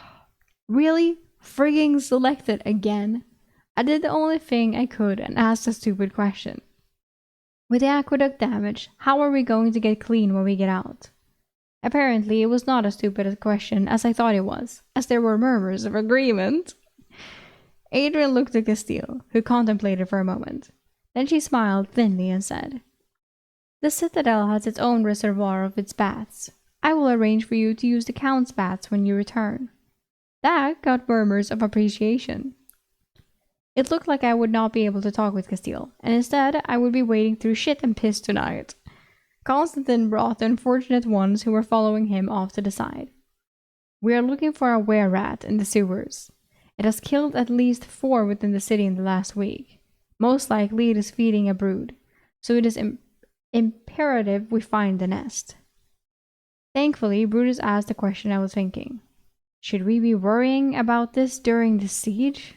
really? Frigging selected again? I did the only thing I could and asked a stupid question. With the aqueduct damage, how are we going to get clean when we get out? Apparently, it was not as stupid a question as I thought it was, as there were murmurs of agreement. Adrian looked at Castile, who contemplated for a moment. Then she smiled thinly and said, The Citadel has its own reservoir of its baths. I will arrange for you to use the Count's baths when you return. That got murmurs of appreciation. It looked like I would not be able to talk with Castile, and instead I would be wading through shit and piss tonight. Constantine brought the unfortunate ones who were following him off to the side. We are looking for a were-rat in the sewers. It has killed at least 4 within the city in the last week. Most likely it is feeding a brood, so it is imperative we find the nest. Thankfully, Brutus asked the question I was thinking. Should we be worrying about this during the siege?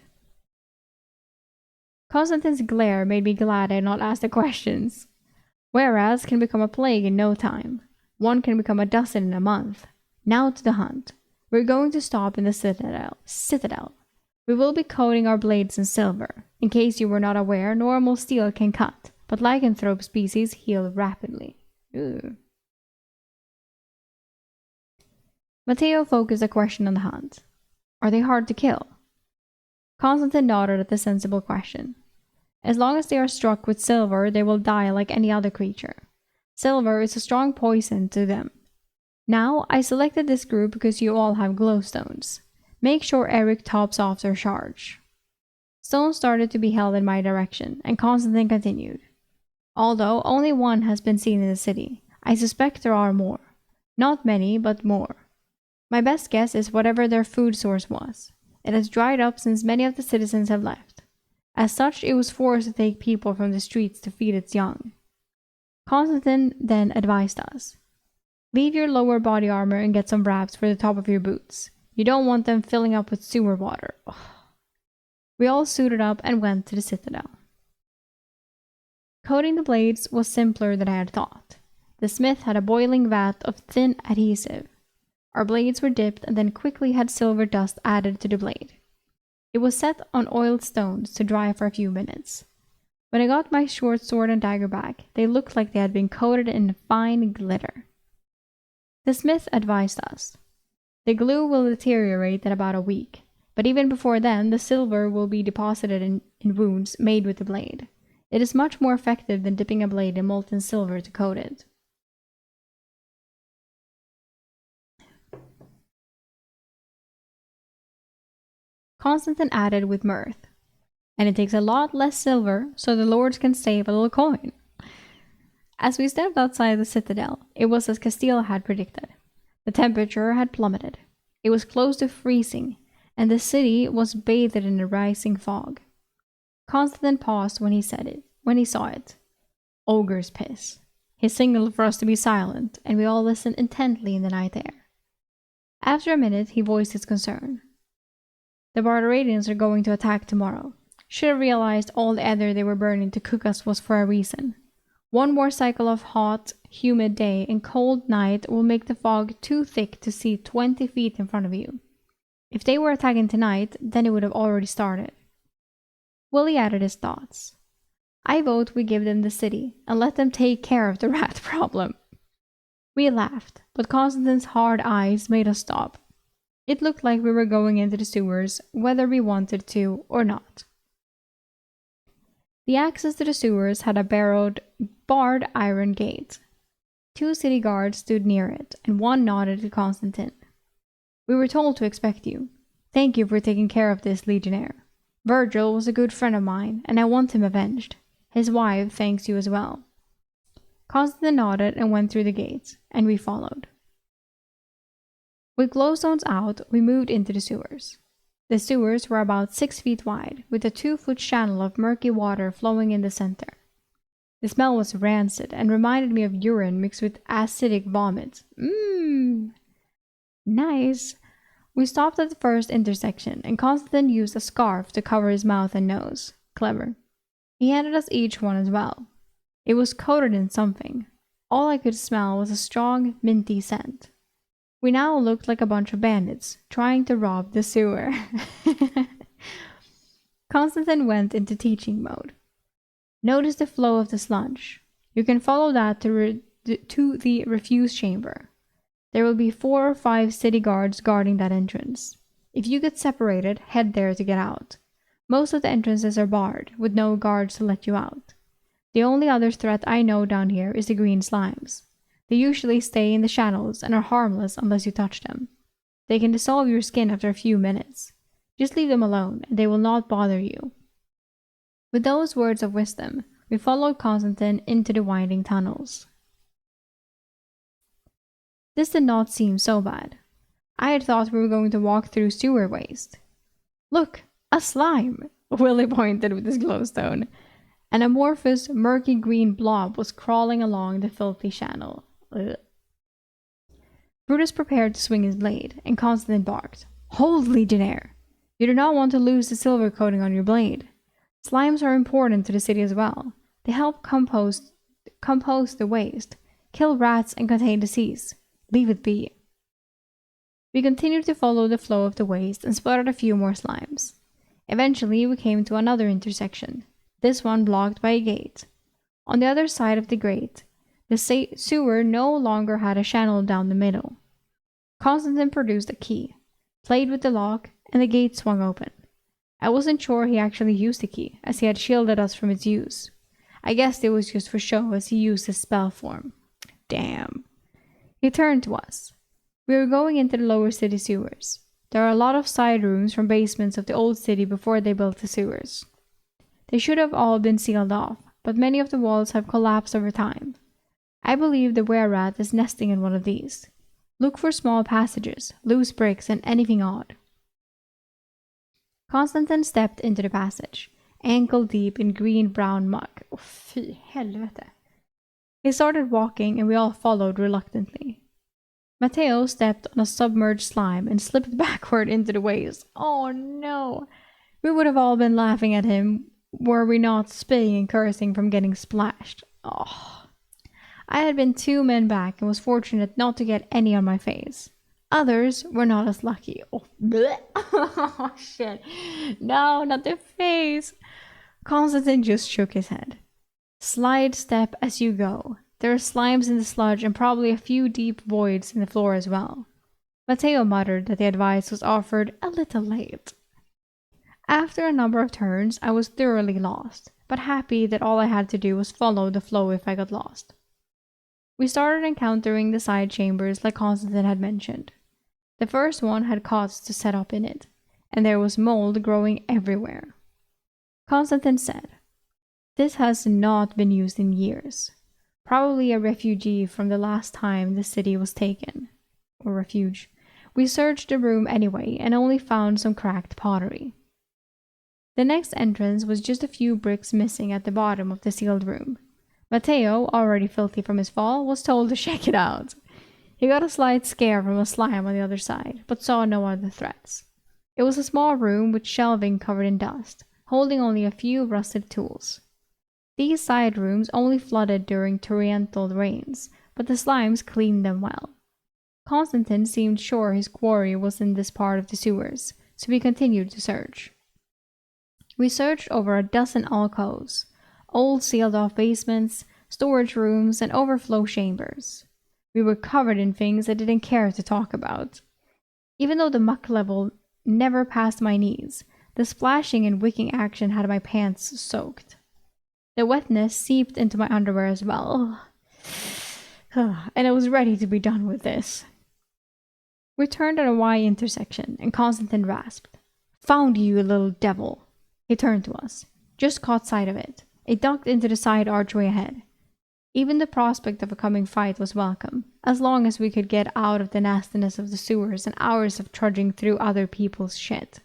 Constantine's glare made me glad I had not asked the questions. Whereas can become a plague in no time. One can become a dozen in a month. Now to the hunt. We're going to stop in the Citadel. We will be coating our blades in silver. In case you were not aware, normal steel can cut, but lycanthrope species heal rapidly. Ooh. Matteo focused a question on the hunt. Are they hard to kill? Constantine nodded at the sensible question. As long as they are struck with silver, they will die like any other creature. Silver is a strong poison to them. Now, I selected this group because you all have glowstones. Make sure Eric tops off their charge. Stones started to be held in my direction, and Constantine continued. Although only one has been seen in the city, I suspect there are more. Not many, but more. My best guess is whatever their food source was. It has dried up since many of the citizens have left. As such, it was forced to take people from the streets to feed its young. Constantine then advised us. Leave your lower body armor and get some wraps for the top of your boots. You don't want them filling up with sewer water. Ugh. We all suited up and went to the Citadel. Coating the blades was simpler than I had thought. The smith had a boiling vat of thin adhesive. Our blades were dipped and then quickly had silver dust added to the blade. It was set on oiled stones to dry for a few minutes. When I got my short sword and dagger back, they looked like they had been coated in fine glitter. The smith advised us. The glue will deteriorate in about a week, but even before then, the silver will be deposited in wounds made with the blade. It is much more effective than dipping a blade in molten silver to coat it. Constantine added with mirth. And it takes a lot less silver, so the lords can save a little coin. As we stepped outside the citadel, it was as Castile had predicted. The temperature had plummeted. It was close to freezing, and the city was bathed in a rising fog. Constantine paused when he saw it. Ogre's piss. He signaled for us to be silent, and we all listened intently in the night air. After a minute, he voiced his concern. The Barbarians are going to attack tomorrow. Should have realized all the ether they were burning to cook us was for a reason. One more cycle of hot, humid day and cold night will make the fog too thick to see 20 feet in front of you. If they were attacking tonight, then it would have already started. Willie added his thoughts. I vote we give them the city and let them take care of the rat problem. We laughed, but Constantine's hard eyes made us stop. It looked like we were going into the sewers, whether we wanted to or not. The access to the sewers had a barred iron gate. 2 city guards stood near it, and one nodded to Constantine. We were told to expect you. Thank you for taking care of this, Legionnaire. Virgil was a good friend of mine, and I want him avenged. His wife thanks you as well. Constantine nodded and went through the gates, and we followed. With glowstones out, we moved into the sewers. The sewers were about 6 feet wide, with a 2-foot channel of murky water flowing in the center. The smell was rancid and reminded me of urine mixed with acidic vomit. Nice. We stopped at the first intersection, and Constantine used a scarf to cover his mouth and nose. Clever. He handed us each one as well. It was coated in something. All I could smell was a strong, minty scent. We now looked like a bunch of bandits, trying to rob the sewer. Constantine went into teaching mode. Notice the flow of the sludge. You can follow that to the refuse chamber. There will be 4 or 5 city guards guarding that entrance. If you get separated, head there to get out. Most of the entrances are barred, with no guards to let you out. The only other threat I know down here is the green slimes. They usually stay in the shadows and are harmless unless you touch them. They can dissolve your skin after a few minutes. Just leave them alone, and they will not bother you. With those words of wisdom, we followed Constantine into the winding tunnels. This did not seem so bad. I had thought we were going to walk through sewer waste. Look, a slime! Willie pointed with his glowstone. An amorphous, murky green blob was crawling along the filthy channel. Ugh. Brutus prepared to swing his blade, and Constantine barked. Hold, Legionnaire! You do not want to lose the silver coating on your blade. Slimes are important to the city as well. They help compost the waste, kill rats, and contain disease. Leave it be. We continued to follow the flow of the waste and spotted a few more slimes. Eventually, we came to another intersection, this one blocked by a gate. On the other side of the grate, the sewer no longer had a channel down the middle. Constantine produced a key, played with the lock, and the gate swung open. I wasn't sure he actually used the key, as he had shielded us from its use. I guessed it was just for show, as he used his spell form. Damn. He turned to us. We were going into the lower city sewers. There are a lot of side rooms from basements of the old city before they built the sewers. They should have all been sealed off, but many of the walls have collapsed over time. I believe the were-rat is nesting in one of these. Look for small passages, loose bricks, and anything odd. Constantine stepped into the passage, ankle-deep in green-brown muck. Oh, fy helvete. He started walking, and we all followed reluctantly. Matteo stepped on a submerged slime and slipped backward into the waves. Oh no! We would have all been laughing at him were we not spitting and cursing from getting splashed. Oh. I had been 2 men back and was fortunate not to get any on my face. Others were not as lucky. Oh, bleh. Oh shit. No, not the face. Constantine just shook his head. Slide step as you go. There are slimes in the sludge and probably a few deep voids in the floor as well. Matteo muttered that the advice was offered a little late. After a number of turns, I was thoroughly lost, but happy that all I had to do was follow the flow if I got lost. We started encountering the side chambers like Constantine had mentioned. The first one had cots to set up in it, and there was mold growing everywhere. Constantine said, "This has not been used in years. Probably a refugee from the last time the city was taken. Or refuge. We searched the room anyway and only found some cracked pottery." The next entrance was just a few bricks missing at the bottom of the sealed room. Matteo, already filthy from his fall, was told to check it out. He got a slight scare from a slime on the other side, but saw no other threats. It was a small room with shelving covered in dust, holding only a few rusted tools. These side rooms only flooded during torrential rains, but the slimes cleaned them well. Constantine seemed sure his quarry was in this part of the sewers, so we continued to search. We searched over a dozen alcoves, old sealed-off basements, storage rooms, and overflow chambers. We were covered in things I didn't care to talk about. Even though the muck level never passed my knees, the splashing and wicking action had my pants soaked. The wetness seeped into my underwear as well, and I was ready to be done with this. We turned at a Y intersection, and Constantine rasped, "Found you, little devil!" He turned to us, just caught sight of it. It ducked into the side archway ahead. Even the prospect of a coming fight was welcome, as long as we could get out of the nastiness of the sewers and hours of trudging through other people's shit.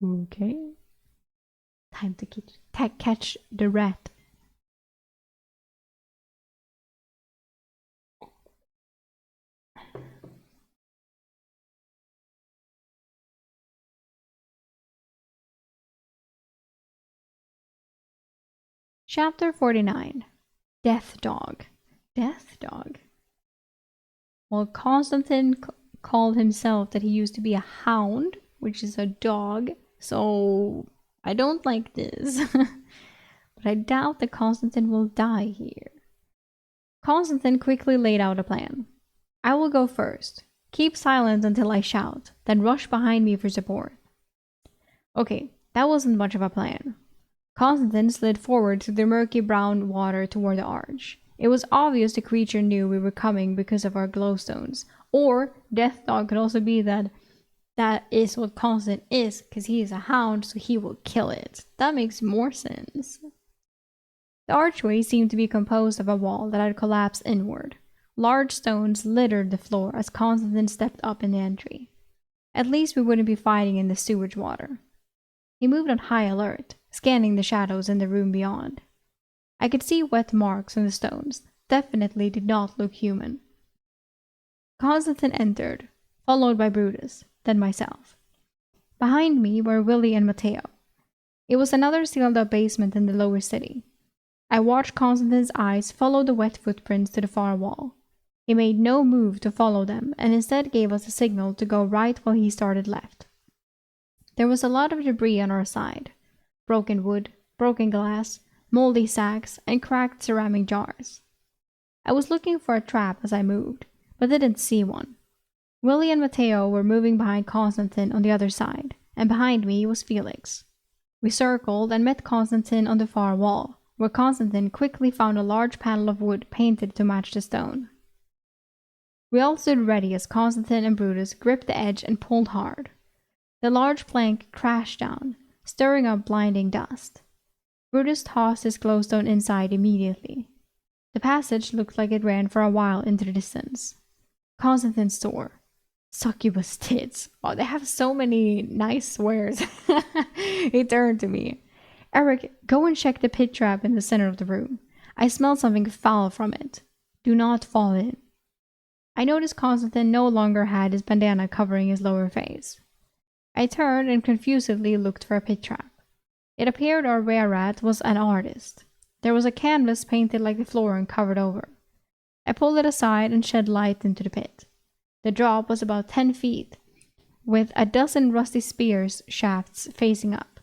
Okay. Time to catch the rat. Chapter 49. Death Dog. Death Dog? Well, Constantine called himself that he used to be a hound, which is a dog, so I don't like this. But I doubt that Constantine will die here. Constantine quickly laid out a plan. I will go first. Keep silent until I shout, then rush behind me for support. Okay, that wasn't much of a plan. Constantine slid forward through the murky brown water toward the arch. It was obvious the creature knew we were coming because of our glowstones. Or Death Dog could also be that is what Constantine is, because he is a hound, so he will kill it. That makes more sense. The archway seemed to be composed of a wall that had collapsed inward. Large stones littered the floor as Constantine stepped up in the entry. At least we wouldn't be fighting in the sewage water. He moved on high alert, scanning the shadows in the room beyond. I could see wet marks on the stones. Definitely did not look human. Constantine entered, followed by Brutus, then myself. Behind me were Willie and Matteo. It was another sealed-up basement in the lower city. I watched Constantine's eyes follow the wet footprints to the far wall. He made no move to follow them, and instead gave us a signal to go right while he started left. There was a lot of debris on our side. Broken wood, broken glass, moldy sacks, and cracked ceramic jars. I was looking for a trap as I moved, but didn't see one. Willie and Matteo were moving behind Constantine on the other side, and behind me was Felix. We circled and met Constantine on the far wall, where Constantine quickly found a large panel of wood painted to match the stone. We all stood ready as Constantine and Brutus gripped the edge and pulled hard. The large plank crashed down, stirring up blinding dust. Brutus tossed his glowstone inside immediately. The passage looked like it ran for a while into the distance. Constantine swore. Succubus tits. Oh, they have so many nice swears. He turned to me. Eric, go and check the pit trap in the center of the room. I smelled something foul from it. Do not fall in. I noticed Constantine no longer had his bandana covering his lower face. I turned and confusedly looked for a pit trap. It appeared our were-rat was an artist. There was a canvas painted like the floor and covered over. I pulled it aside and shed light into the pit. The drop was about 10 feet, with a dozen rusty spears shafts facing up.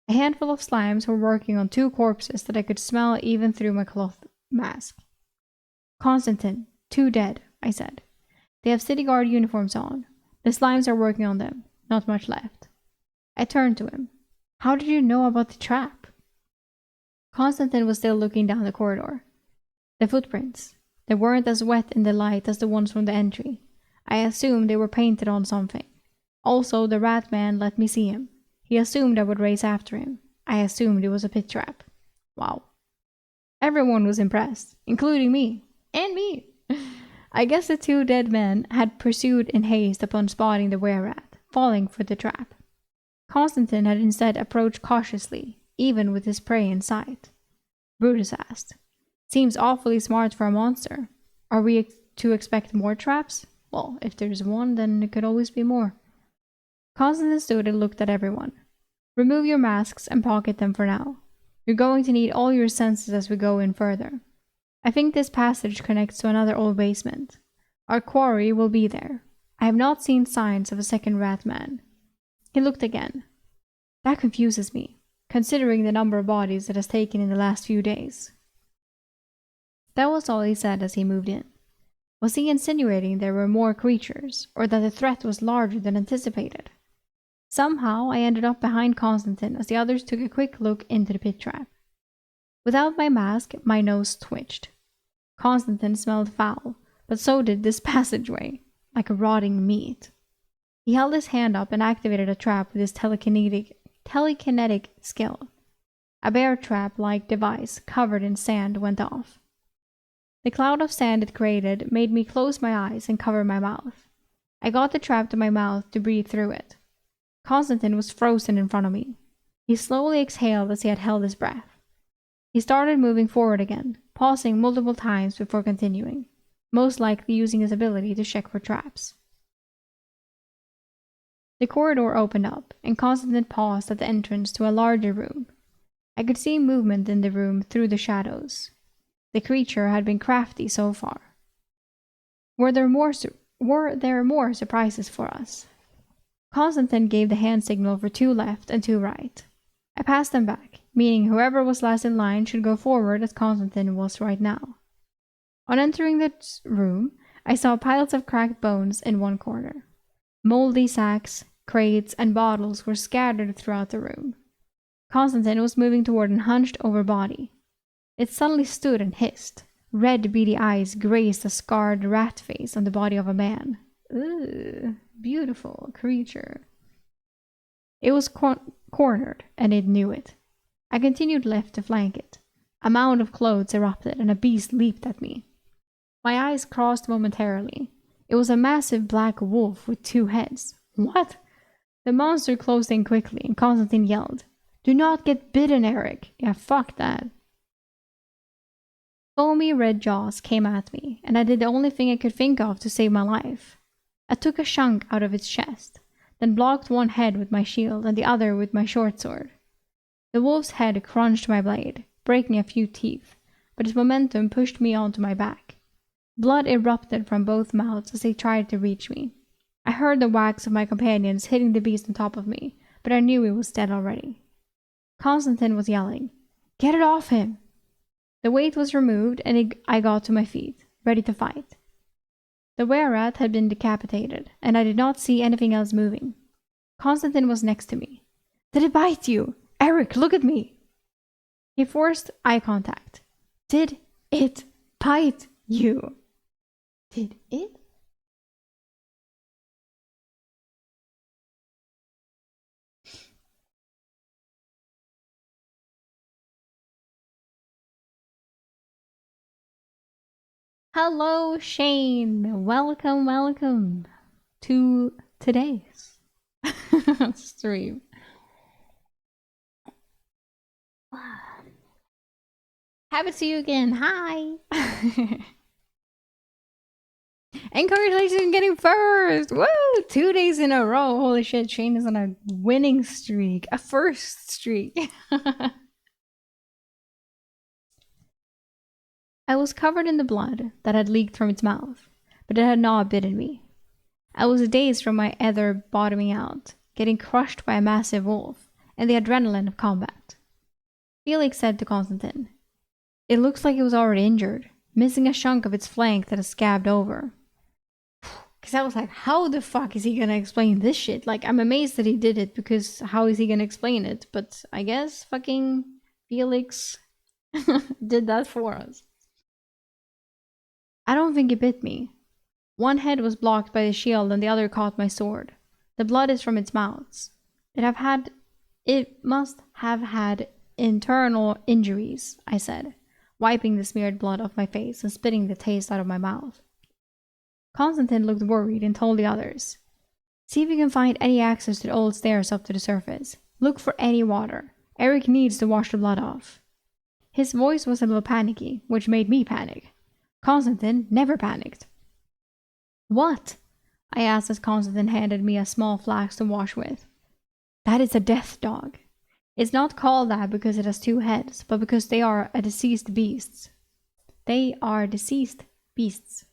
A handful of slimes were working on 2 corpses that I could smell even through my cloth mask. Constantine, 2 dead, I said. They have city guard uniforms on. The slimes are working on them. Not much left. I turned to him. How did you know about the trap? Constantine was still looking down the corridor. The footprints. They weren't as wet in the light as the ones from the entry. I assumed they were painted on something. Also, the rat man let me see him. He assumed I would race after him. I assumed it was a pit trap. Wow. Everyone was impressed, including me. And me. I guess the two dead men had pursued in haste upon spotting the were-rat, falling for the trap. Constantine had instead approached cautiously, even with his prey in sight. Brutus asked, Seems awfully smart for a monster. Are we to expect more traps? Well, if there's one, then it could always be more. Constantine stood and looked at everyone. Remove your masks and pocket them for now. You're going to need all your senses as we go in further. I think this passage connects to another old basement. Our quarry will be there. I have not seen signs of a second rat man. He looked again. That confuses me, considering the number of bodies it has taken in the last few days. That was all he said as he moved in. Was he insinuating there were more creatures, or that the threat was larger than anticipated? Somehow I ended up behind Constantine as the others took a quick look into the pit trap. Without my mask, my nose twitched. Constantine smelled foul, but so did this passageway, like rotting meat. He held his hand up and activated a trap with his telekinetic skill. A bear trap-like device covered in sand went off. The cloud of sand it created made me close my eyes and cover my mouth. I got the trap to my mouth to breathe through it. Constantine was frozen in front of me. He slowly exhaled as he had held his breath. He started moving forward again, pausing multiple times before continuing, most likely using his ability to check for traps. The corridor opened up, and Constantine paused at the entrance to a larger room. I could see movement in the room through the shadows. The creature had been crafty so far. Were there more surprises for us? Constantine gave the hand signal for 2 left and 2 right. I passed them back, meaning whoever was last in line should go forward as Constantine was right now. On entering the room, I saw piles of cracked bones in one corner. Moldy sacks, crates, and bottles were scattered throughout the room. Constantine was moving toward an hunched-over body. It suddenly stood and hissed. Red, beady eyes grazed a scarred rat face on the body of a man. Ugh, beautiful creature. It was cornered, and it knew it. I continued left to flank it. A mound of clothes erupted, and a beast leaped at me. My eyes crossed momentarily. It was a massive black wolf with 2 heads. What? The monster closed in quickly, and Constantine yelled, Do not get bitten, Eric. Yeah, fuck that. Foamy red jaws came at me, and I did the only thing I could think of to save my life. I took a chunk out of its chest, then blocked one head with my shield and the other with my short sword. The wolf's head crunched my blade, breaking a few teeth, but its momentum pushed me onto my back. Blood erupted from both mouths as they tried to reach me. I heard the whacks of my companions hitting the beast on top of me, but I knew it was dead already. Constantine was yelling, Get it off him! The weight was removed, and I got to my feet, ready to fight. The were-rat had been decapitated, and I did not see anything else moving. Constantine was next to me. Did it bite you? Eric, look at me! He forced eye contact. Did it bite you? Did it? Hello, Shane. Welcome to today's stream. Happy to see you again. Hi. And congratulations on getting first. Woo! 2 days in a row. Holy shit, Shane is on a winning streak. A first streak. I was covered in the blood that had leaked from its mouth, but it had not bitten me. I was dazed from my ether bottoming out, getting crushed by a massive wolf, and the adrenaline of combat. Felix said to Constantine, It looks like it was already injured, missing a chunk of its flank that has scabbed over. Because I was like, how the fuck is he gonna explain this shit? Like, I'm amazed that he did it, because how is he gonna explain it? But I guess fucking Felix did that for us. I don't think it bit me. One head was blocked by the shield and the other caught my sword. The blood is from its mouths. It must have had internal injuries, I said, wiping the smeared blood off my face and spitting the taste out of my mouth. Constantine looked worried and told the others, "See if you can find any access to the old stairs up to the surface. Look for any water. Eric needs to wash the blood off." His voice was a little panicky, which made me panic. Constantine never panicked. "What?" I asked as Constantine handed me a small flask to wash with. "That is a death dog. It's not called that because it has 2 heads, but because they are deceased beasts. They are deceased beasts.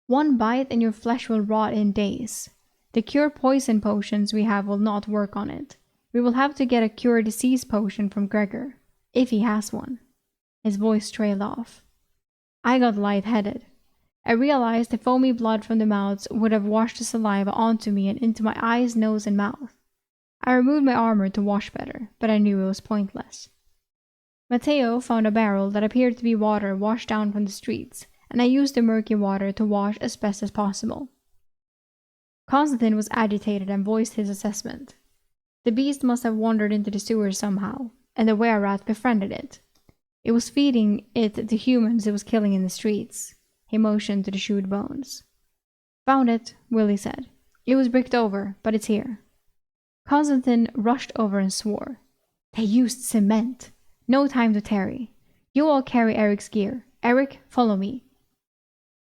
One bite and your flesh will rot in days. The cure poison potions we have will not work on it. We will have to get a cure disease potion from Gregor, if he has one." His voice trailed off. I got lightheaded. I realized the foamy blood from the mouths would have washed the saliva onto me and into my eyes, nose, and mouth. I removed my armor to wash better, but I knew it was pointless. Matteo found a barrel that appeared to be water washed down from the streets, and I used the murky water to wash as best as possible. Constantine was agitated and voiced his assessment. The beast must have wandered into the sewers somehow, and the were-rat befriended it. It was feeding it the humans it was killing in the streets. He motioned to the chewed bones. "Found it," Willie said. "It was bricked over, but it's here." Constantine rushed over and swore. "They used cement. No time to tarry. You all carry Eric's gear. Eric, follow me."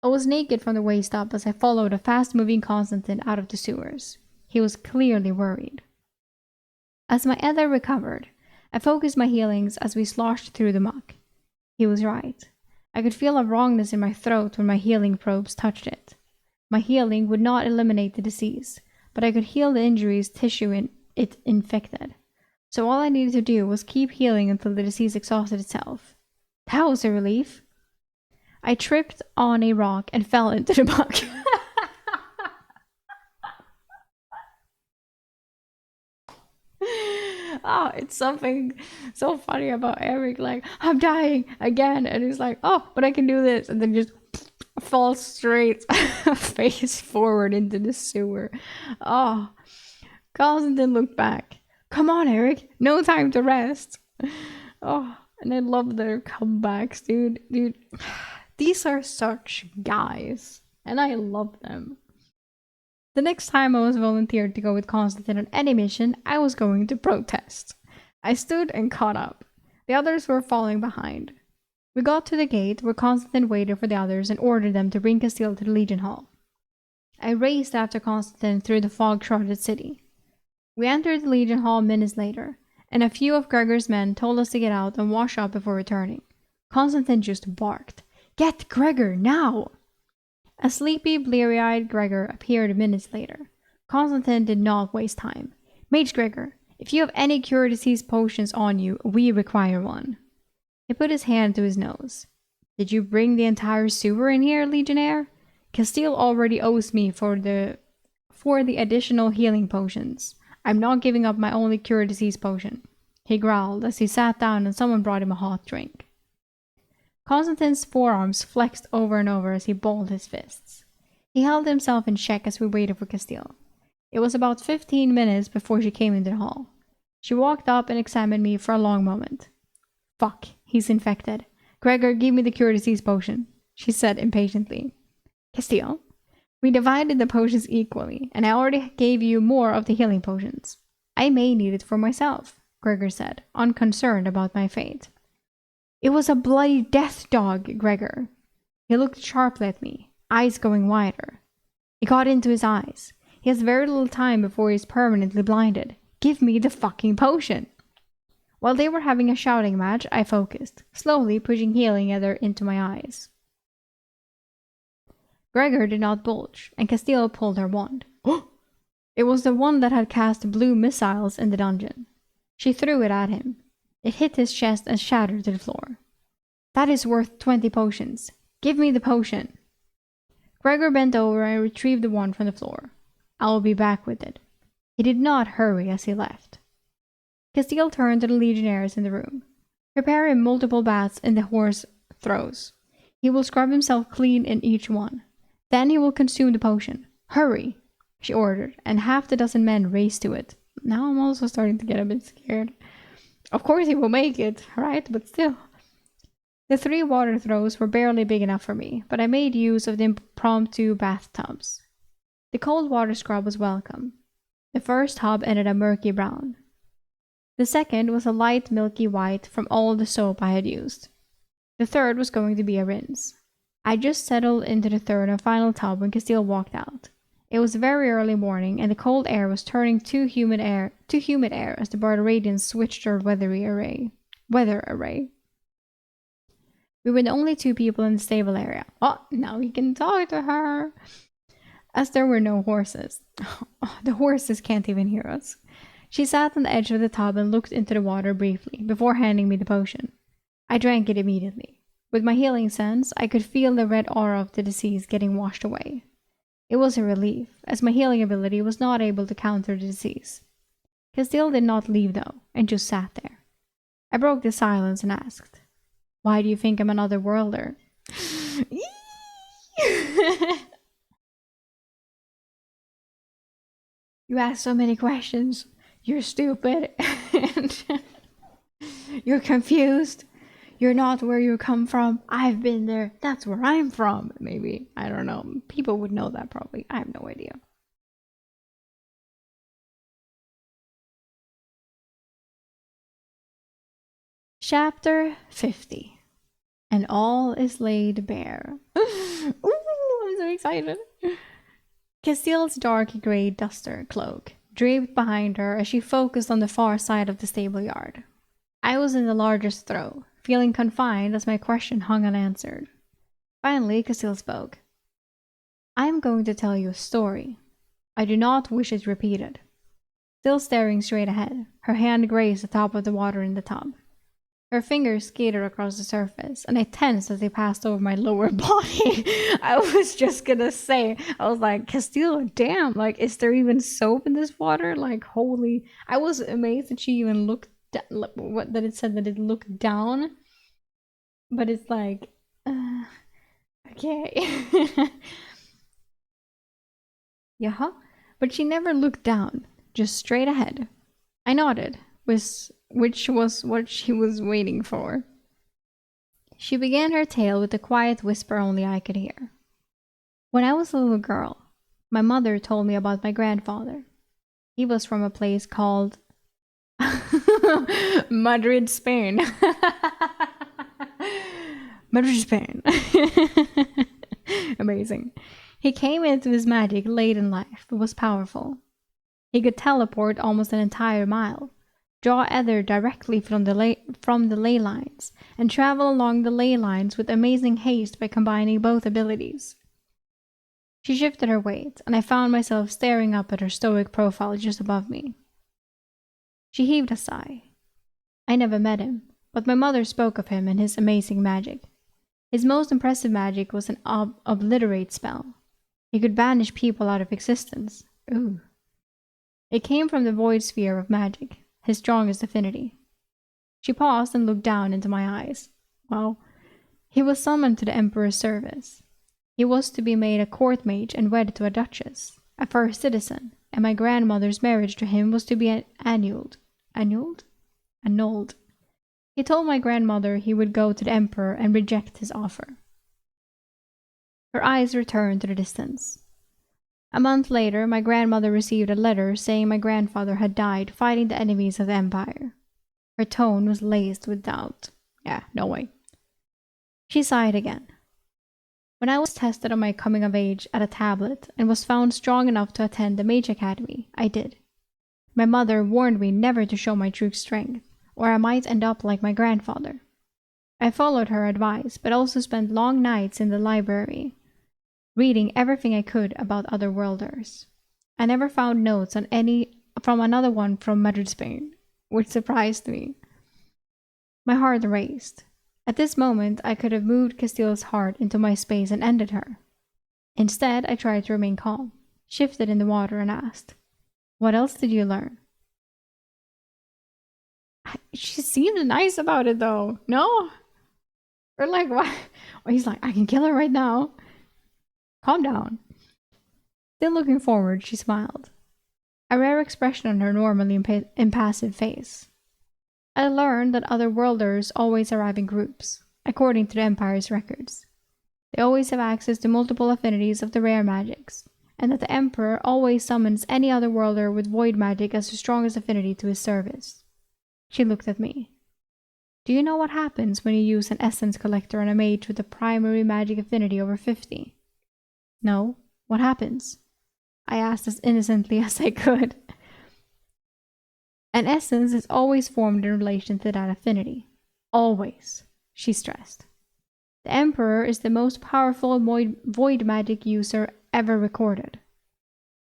I was naked from the waist up as I followed a fast-moving Constantine out of the sewers. He was clearly worried. As my ether recovered, I focused my healings as we sloshed through the muck. He was right. I could feel a wrongness in my throat when my healing probes touched it. My healing would not eliminate the disease, but I could heal the injuries tissue it infected. So all I needed to do was keep healing until the disease exhausted itself. That was a relief. I tripped on a rock and fell into the muck. Oh, it's something so funny about Eric, like, "I'm dying again," and he's like, "Oh, but I can do this," and then just falls straight face forward into the sewer. Oh, Constantine looked back. "Come on, Eric, no time to rest." Oh, and I love their comebacks, dude. These are such guys, and I love them. The next time I was volunteered to go with Constantine on any mission, I was going to protest. I stood and caught up. The others were falling behind. We got to the gate where Constantine waited for the others and ordered them to bring Castile to the Legion Hall. I raced after Constantine through the fog-shrouded city. We entered the Legion Hall minutes later, and a few of Gregor's men told us to get out and wash up before returning. Constantine just barked, "Get Gregor, now!" A sleepy, bleary-eyed Gregor appeared minutes later. Constantine did not waste time. "Mage Gregor, if you have any cure disease potions on you, we require one." He put his hand to his nose. "Did you bring the entire sewer in here, Legionnaire? Castile already owes me for the additional healing potions. I'm not giving up my only cure disease potion," he growled as he sat down and someone brought him a hot drink. Constantine's forearms flexed over and over as he balled his fists. He held himself in check as we waited for Castile. It was about 15 minutes before she came into the hall. She walked up and examined me for a long moment. "Fuck, he's infected. Gregor, give me the cure disease potion," she said impatiently. "Castile, we divided the potions equally, and I already gave you more of the healing potions. I may need it for myself," Gregor said, unconcerned about my fate. "It was a bloody death dog, Gregor." He looked sharply at me, eyes going wider. It got into his eyes. He has very little time before he's permanently blinded. Give me the fucking potion. While they were having a shouting match, I focused, slowly pushing healing ether into my eyes. Gregor did not bulge, and Castile pulled her wand. It was the one that had cast blue missiles in the dungeon. She threw it at him. It hit his chest and shattered to the floor. "That is worth 20 potions. Give me the potion." Gregor bent over and retrieved the wand from the floor. "I will be back with it." He did not hurry as he left. Castile turned to the legionnaires in the room. "Prepare him multiple baths in the horse throws. He will scrub himself clean in each one. Then he will consume the potion. Hurry!" she ordered, and half the dozen men raced to it. Now I'm also starting to get a bit scared. Of course he will make it, right? But still. The 3 water throws were barely big enough for me, but I made use of the impromptu bathtubs. The cold water scrub was welcome. The first tub ended a murky brown. The second was a light milky white from all the soap I had used. The third was going to be a rinse. I just settled into the third and final tub when Castile walked out. It was very early morning, and the cold air was turning to humid air as the Bardoradians switched their weather array. We were the only 2 people in the stable area. Oh, now we can talk to her. As there were no horses. The horses can't even hear us. She sat on the edge of the tub and looked into the water briefly, before handing me the potion. I drank it immediately. With my healing sense, I could feel the red aura of the disease getting washed away. It was a relief, as my healing ability was not able to counter the disease. Castile did not leave though, and just sat there. I broke the silence and asked, "Why do you think I'm another worlder?" You ask so many questions. You're stupid. And you're confused. You're not where you come from. I've been there. That's where I'm from. Maybe. I don't know. People would know that probably. I have no idea. Chapter 50. And all is laid bare. Ooh, I'm so excited. Castile's dark grey duster cloak draped behind her as she focused on the far side of the stable yard. I was in the largest throw, feeling confined as my question hung unanswered. Finally, Castile spoke. "I'm going to tell you a story. I do not wish it repeated." Still staring straight ahead, her hand grazed the top of the water in the tub. Her fingers skated across the surface, and I tensed as they passed over my lower body. I was just gonna say, I was like, Castile, damn, like, is there even soap in this water? Like, holy. I was amazed that she even looked, that it said that it looked down. But it's like, okay. Yeah, but she never looked down, just straight ahead. I nodded, which was what she was waiting for. She began her tale with a quiet whisper only I could hear. "When I was a little girl, my mother told me about my grandfather. He was from a place called Madrid, Spain." Madrid, Spain. Amazing. "He came into his magic late in life, but was powerful. He could teleport almost an entire mile, draw ether directly from the ley lines, and travel along the ley lines with amazing haste by combining both abilities." She shifted her weight, and I found myself staring up at her stoic profile just above me. She heaved a sigh. "I never met him, but my mother spoke of him and his amazing magic. His most impressive magic was an obliterate spell. He could banish people out of existence. Ooh. It came from the void sphere of magic, his strongest affinity." She paused and looked down into my eyes. "Well, he was summoned to the Emperor's service. He was to be made a court mage and wed to a duchess, a first citizen, and my grandmother's marriage to him was to be annulled. Annulled. He told my grandmother he would go to the Emperor and reject his offer." Her eyes returned to the distance. "A month later, my grandmother received a letter saying my grandfather had died fighting the enemies of the Empire." Her tone was laced with doubt. "Yeah, no way." She sighed again. "When I was tested on my coming of age at a tablet and was found strong enough to attend the Mage Academy, I did. My mother warned me never to show my true strength, or I might end up like my grandfather. I followed her advice, but also spent long nights in the library, reading everything I could about other worlders. I never found notes on any from another one from Madrid, Spain, which surprised me. My heart raced. At this moment, I could have moved Castile's heart into my space and ended her. Instead, I tried to remain calm, shifted in the water, and asked, "What else did you learn?" She seemed nice about it though. No? Or like, what? Or he's like, "I can kill her right now." Calm down. Still looking forward, she smiled, a rare expression on her normally impassive face. I learned that other worlders always arrive in groups, according to the Empire's records. They always have access to multiple affinities of the rare magics, and that the Emperor always summons any other worlder with void magic as the strongest affinity to his service. She looked at me. "Do you know what happens when you use an essence collector on a mage with a primary magic affinity over 50? "No. What happens?" I asked as innocently as I could. "An essence is always formed in relation to that affinity. Always," she stressed. "The Emperor is the most powerful void magic user ever recorded.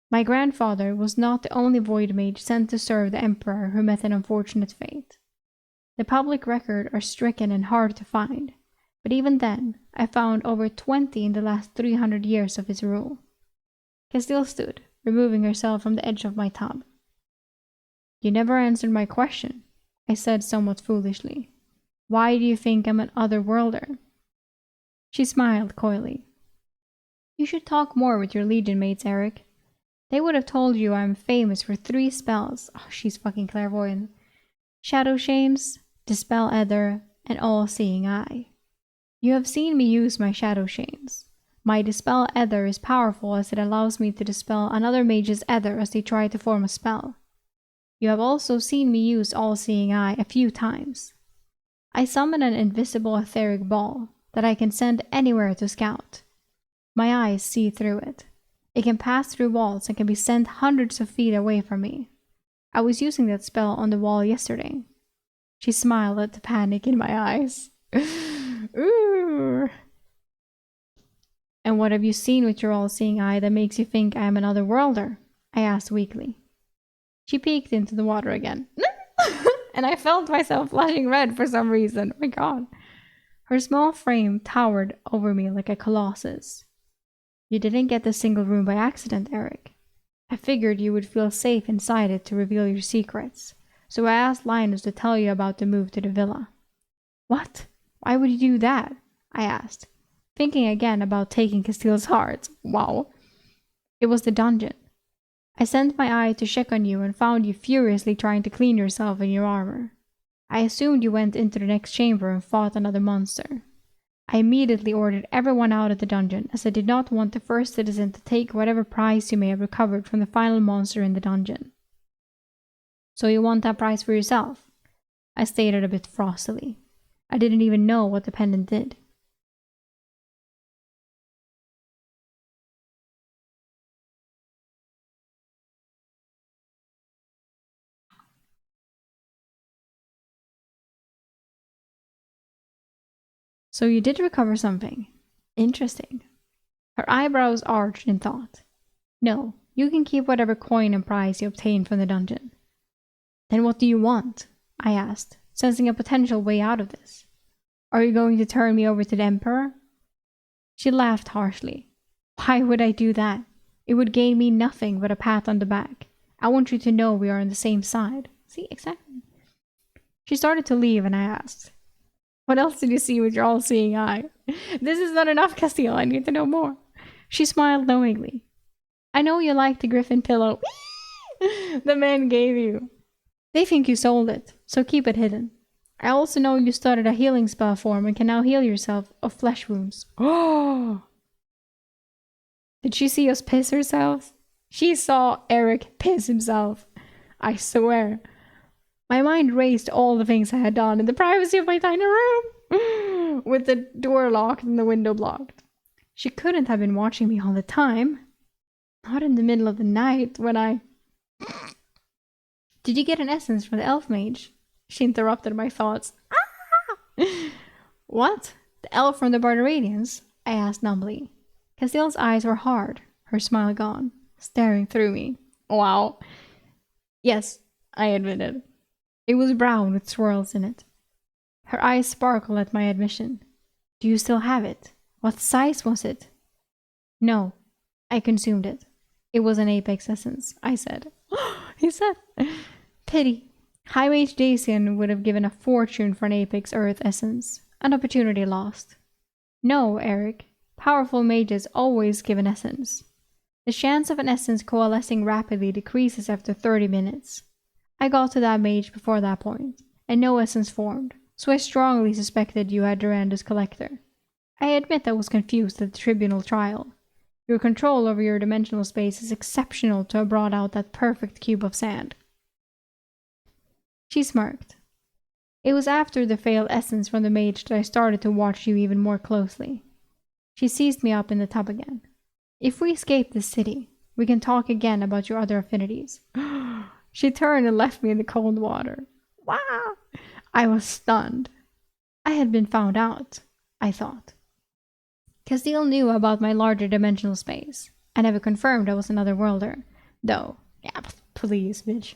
My grandfather was not the only void mage sent to serve the Emperor who met an unfortunate fate. The public record are stricken and hard to find, but even then, I found over 20 in the last 300 years of his rule." Castile stood, removing herself from the edge of my tub. "You never answered my question," I said somewhat foolishly. "Why do you think I'm an otherworlder?" She smiled coyly. "You should talk more with your Legion mates, Eric. They would have told you I'm famous for 3 spells. Oh, she's fucking clairvoyant. Shadow Shames, Dispel Ether, and All-Seeing Eye. You have seen me use my Shadow Shames. My Dispel Ether is powerful as it allows me to dispel another mage's ether as they try to form a spell. You have also seen me use All-Seeing Eye a few times. I summon an invisible etheric ball that I can send anywhere to scout. My eyes see through it. It can pass through walls and can be sent hundreds of feet away from me. I was using that spell on the wall yesterday." She smiled at the panic in my eyes. Ooh. "And what have you seen with your all-seeing eye that makes you think I am another worlder?" I asked weakly. She peeked into the water again. And I felt myself flushing red for some reason. Oh my god. Her small frame towered over me like a colossus. "You didn't get the single room by accident, Eric. I figured you would feel safe inside it to reveal your secrets, so I asked Linus to tell you about the move to the villa." "What? Why would you do that?" I asked, thinking again about taking Castile's heart. Wow. "It was the dungeon. I sent my eye to check on you and found you furiously trying to clean yourself in your armor. I assumed you went into the next chamber and fought another monster. I immediately ordered everyone out of the dungeon, as I did not want the first citizen to take whatever prize you may have recovered from the final monster in the dungeon." "So you want that prize for yourself?" I stated a bit frostily. I didn't even know what the pendant did. "So you did recover something. Interesting." Her eyebrows arched in thought. "No, you can keep whatever coin and prize you obtained from the dungeon." "Then what do you want?" I asked, sensing a potential way out of this. "Are you going to turn me over to the Emperor?" She laughed harshly. "Why would I do that? It would gain me nothing but a pat on the back. I want you to know we are on the same side." See, exactly. She started to leave and I asked, "What else did you see with your all-seeing eye?" "This is not enough, Castile. I need to know more." She smiled knowingly. "I know you like the griffin pillow the man gave you. They think you sold it, so keep it hidden. I also know you started a healing spell form and can now heal yourself of flesh wounds." Oh! Did she see us piss ourselves? She saw Eric piss himself. I swear. My mind raced all the things I had done in the privacy of my tiny room, with the door locked and the window blocked. She couldn't have been watching me all the time. Not in the middle of the night when I... "Did you get an essence from the elf mage?" She interrupted my thoughts. Ah! "What? The elf from the Barbarians?" I asked numbly. Castile's eyes were hard, her smile gone, staring through me. Wow. "Yes," I admitted. "It was brown with swirls in it." Her eyes sparkled at my admission. "Do you still have it? What size was it?" "No," I consumed it. It was an apex essence, I said. He said, pity. High Mage Dacian would have given a fortune for an apex earth essence. An opportunity lost. No, Eric. Powerful mages always give an essence. The chance of an essence coalescing rapidly decreases after 30 minutes. I got to that mage before that point, and no essence formed, so I strongly suspected you had Duranda's collector. I admit I was confused at the tribunal trial. Your control over your dimensional space is exceptional to have brought out that perfect cube of sand. She smirked. It was after the failed essence from the mage that I started to watch you even more closely. She seized me up in the tub again. If we escape this city, we can talk again about your other affinities. She turned and left me in the cold water. Wow! I was stunned. I had been found out, I thought. Castile knew about my larger dimensional space. I never confirmed I was another worlder. Though, yeah, please, bitch.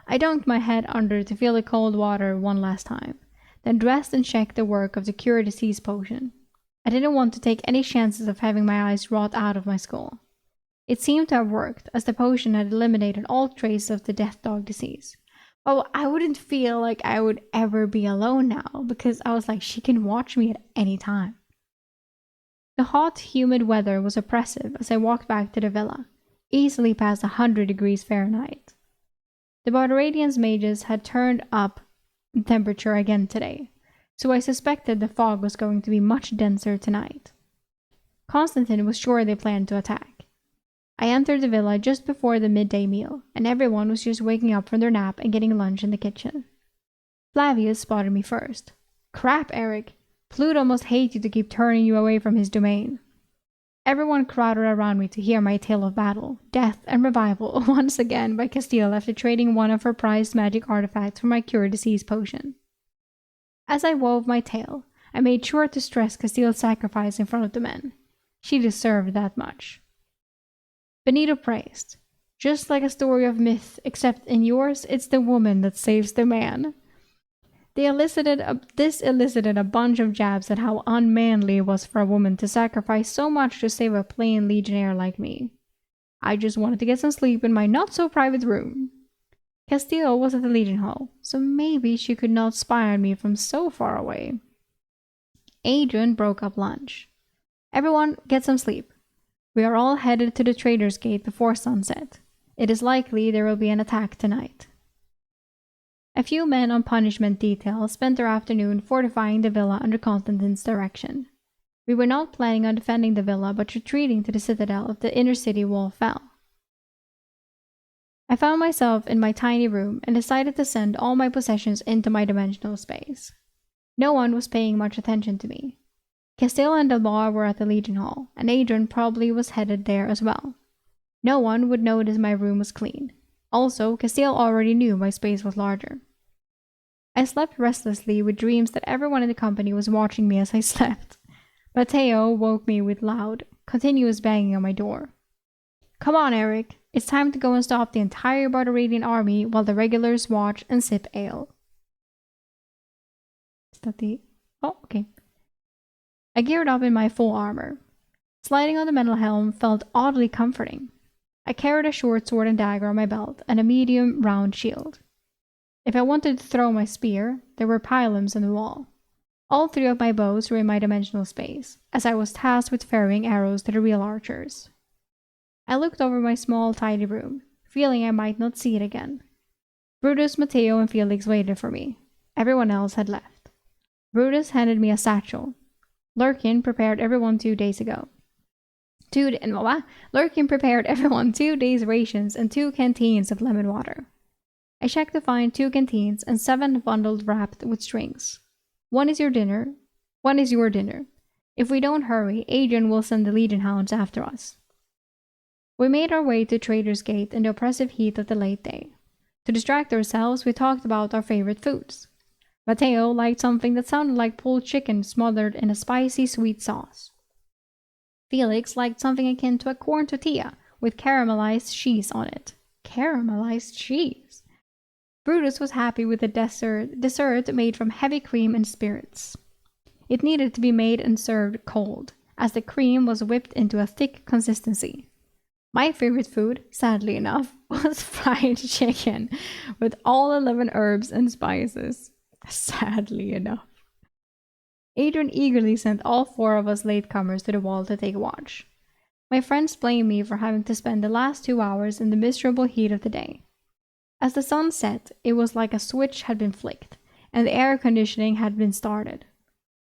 I dunked my head under to feel the cold water one last time, then dressed and checked the work of the cure disease potion. I didn't want to take any chances of having my eyes rot out of my skull. It seemed to have worked, as the potion had eliminated all traces of the death dog disease. Well, I wouldn't feel like I would ever be alone now, because I was like, she can watch me at any time. The hot, humid weather was oppressive as I walked back to the villa, easily past 100 degrees Fahrenheit. The Barbaradians mages had turned up temperature again today, so I suspected the fog was going to be much denser tonight. Constantine was sure they planned to attack. I entered the villa just before the midday meal, and everyone was just waking up from their nap and getting lunch in the kitchen. Flavius spotted me first. Crap, Eric! Pluto must hate you to keep turning you away from his domain. Everyone crowded around me to hear my tale of battle, death, and revival once again by Castile after trading one of her prized magic artifacts for my cure disease potion. As I wove my tale, I made sure to stress Castile's sacrifice in front of the men. She deserved that much. Benito praised. Just like a story of myth, except in yours, it's the woman that saves the man. This elicited a bunch of jabs at how unmanly it was for a woman to sacrifice so much to save a plain legionnaire like me. I just wanted to get some sleep in my not-so-private room. Castile was at the Legion Hall, so maybe she could not spy on me from so far away. Adrian broke up lunch. Everyone, get some sleep. We are all headed to the Trader's Gate before sunset. It is likely there will be an attack tonight. A few men on punishment detail spent their afternoon fortifying the villa under Constantine's direction. We were not planning on defending the villa, but retreating to the citadel if the inner city wall fell. I found myself in my tiny room and decided to send all my possessions into my dimensional space. No one was paying much attention to me. Castile and Delbar were at the Legion Hall, and Adrian probably was headed there as well. No one would notice my room was clean. Also, Castile already knew my space was larger. I slept restlessly with dreams that everyone in the company was watching me as I slept. Matteo woke me with loud, continuous banging on my door. Come on, Eric. It's time to go and stop the entire Barbaradian army while the regulars watch and sip ale. Is that the... Oh, okay. I geared up in my full armor. Sliding on the metal helm felt oddly comforting. I carried a short sword and dagger on my belt and a medium round shield. If I wanted to throw my spear, there were pylons in the wall. All three of my bows were in my dimensional space, as I was tasked with ferrying arrows to the real archers. I looked over my small, tidy room, feeling I might not see it again. Brutus, Matteo, and Felix waited for me. Everyone else had left. Brutus handed me a satchel. Lurkin prepared everyone 2 days ago. Lurkin prepared everyone 2 days' rations and 2 canteens of lemon water. I checked to find 2 canteens and 7 bundles wrapped with strings. One is your dinner. If we don't hurry, Adrian will send the Legion Hounds after us. We made our way to Trader's Gate in the oppressive heat of the late day. To distract ourselves, we talked about our favorite foods. Matteo liked something that sounded like pulled chicken smothered in a spicy sweet sauce. Felix liked something akin to a corn tortilla with caramelized cheese on it. Caramelized cheese! Brutus was happy with the dessert made from heavy cream and spirits. It needed to be made and served cold, as the cream was whipped into a thick consistency. My favorite food, sadly enough, was fried chicken with all 11 herbs and spices. Sadly enough. Adrian eagerly sent all four of us latecomers to the wall to take watch. My friends blamed me for having to spend the last 2 hours in the miserable heat of the day. As the sun set, it was like a switch had been flicked, and the air conditioning had been started.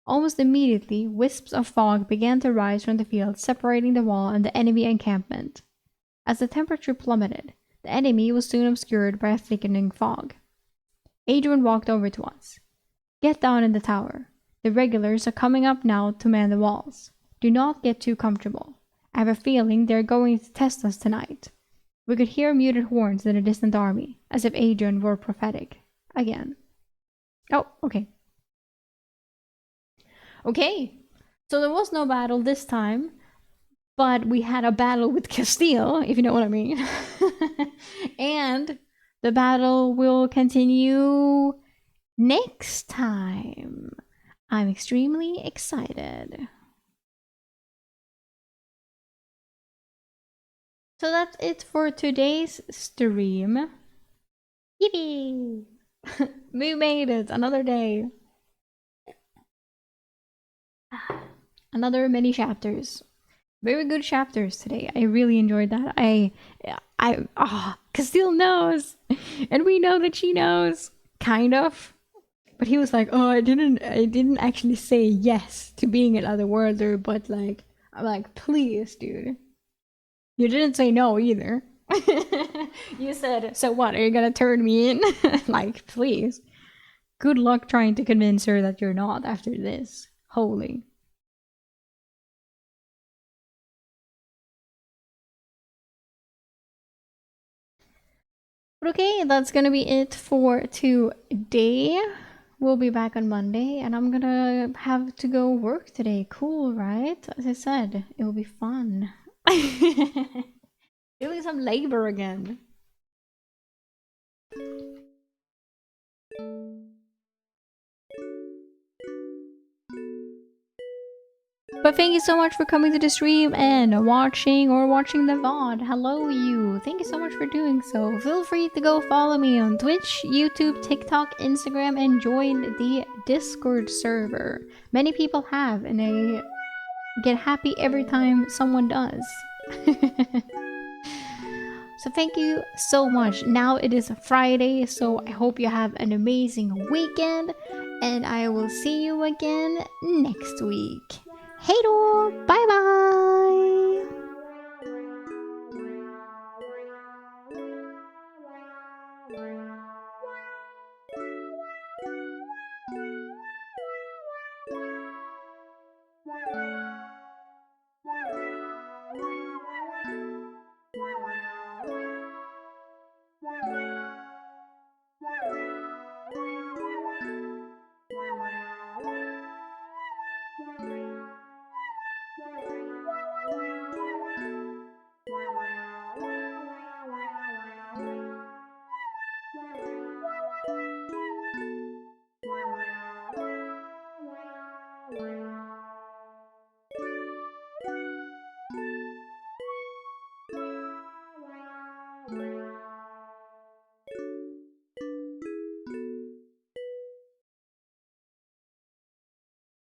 Almost immediately, wisps of fog began to rise from the field separating the wall and the enemy encampment. As the temperature plummeted, the enemy was soon obscured by a thickening fog. Adrian walked over to us. "Get down in the tower. The regulars are coming up now to man the walls. Do not get too comfortable. I have a feeling they're going to test us tonight." We could hear muted horns in the distant army, as if Adrian were prophetic. Again. Oh, okay. Okay, so there was no battle this time, but we had a battle with Castile, if you know what I mean. And the battle will continue next time. I'm extremely excited. So that's it for today's stream. Yippee! We made it! Another day. Another many chapters. Very good chapters today. I really enjoyed that. Castile knows, and we know that she knows, kind of. But he was like, "Oh, I didn't actually say yes to being an otherworlder, but like, I'm like, please, dude, you didn't say no either." You said, "So what? Are you gonna turn me in?" Like, please. Good luck trying to convince her that you're not after this. Holy. But okay, that's gonna be it for today. We'll be back on Monday, and I'm gonna have to go work today. Cool, right? As I said, it will be fun. Doing some labor again. But thank you so much for coming to the stream and watching the VOD. Hello, you. Thank you so much for doing so. Feel free to go follow me on Twitch, YouTube, TikTok, Instagram, and join the Discord server. Many people have, and I get happy every time someone does. So thank you so much. Now it is Friday, so I hope you have an amazing weekend, and I will see you again next week. Hey, bye bye!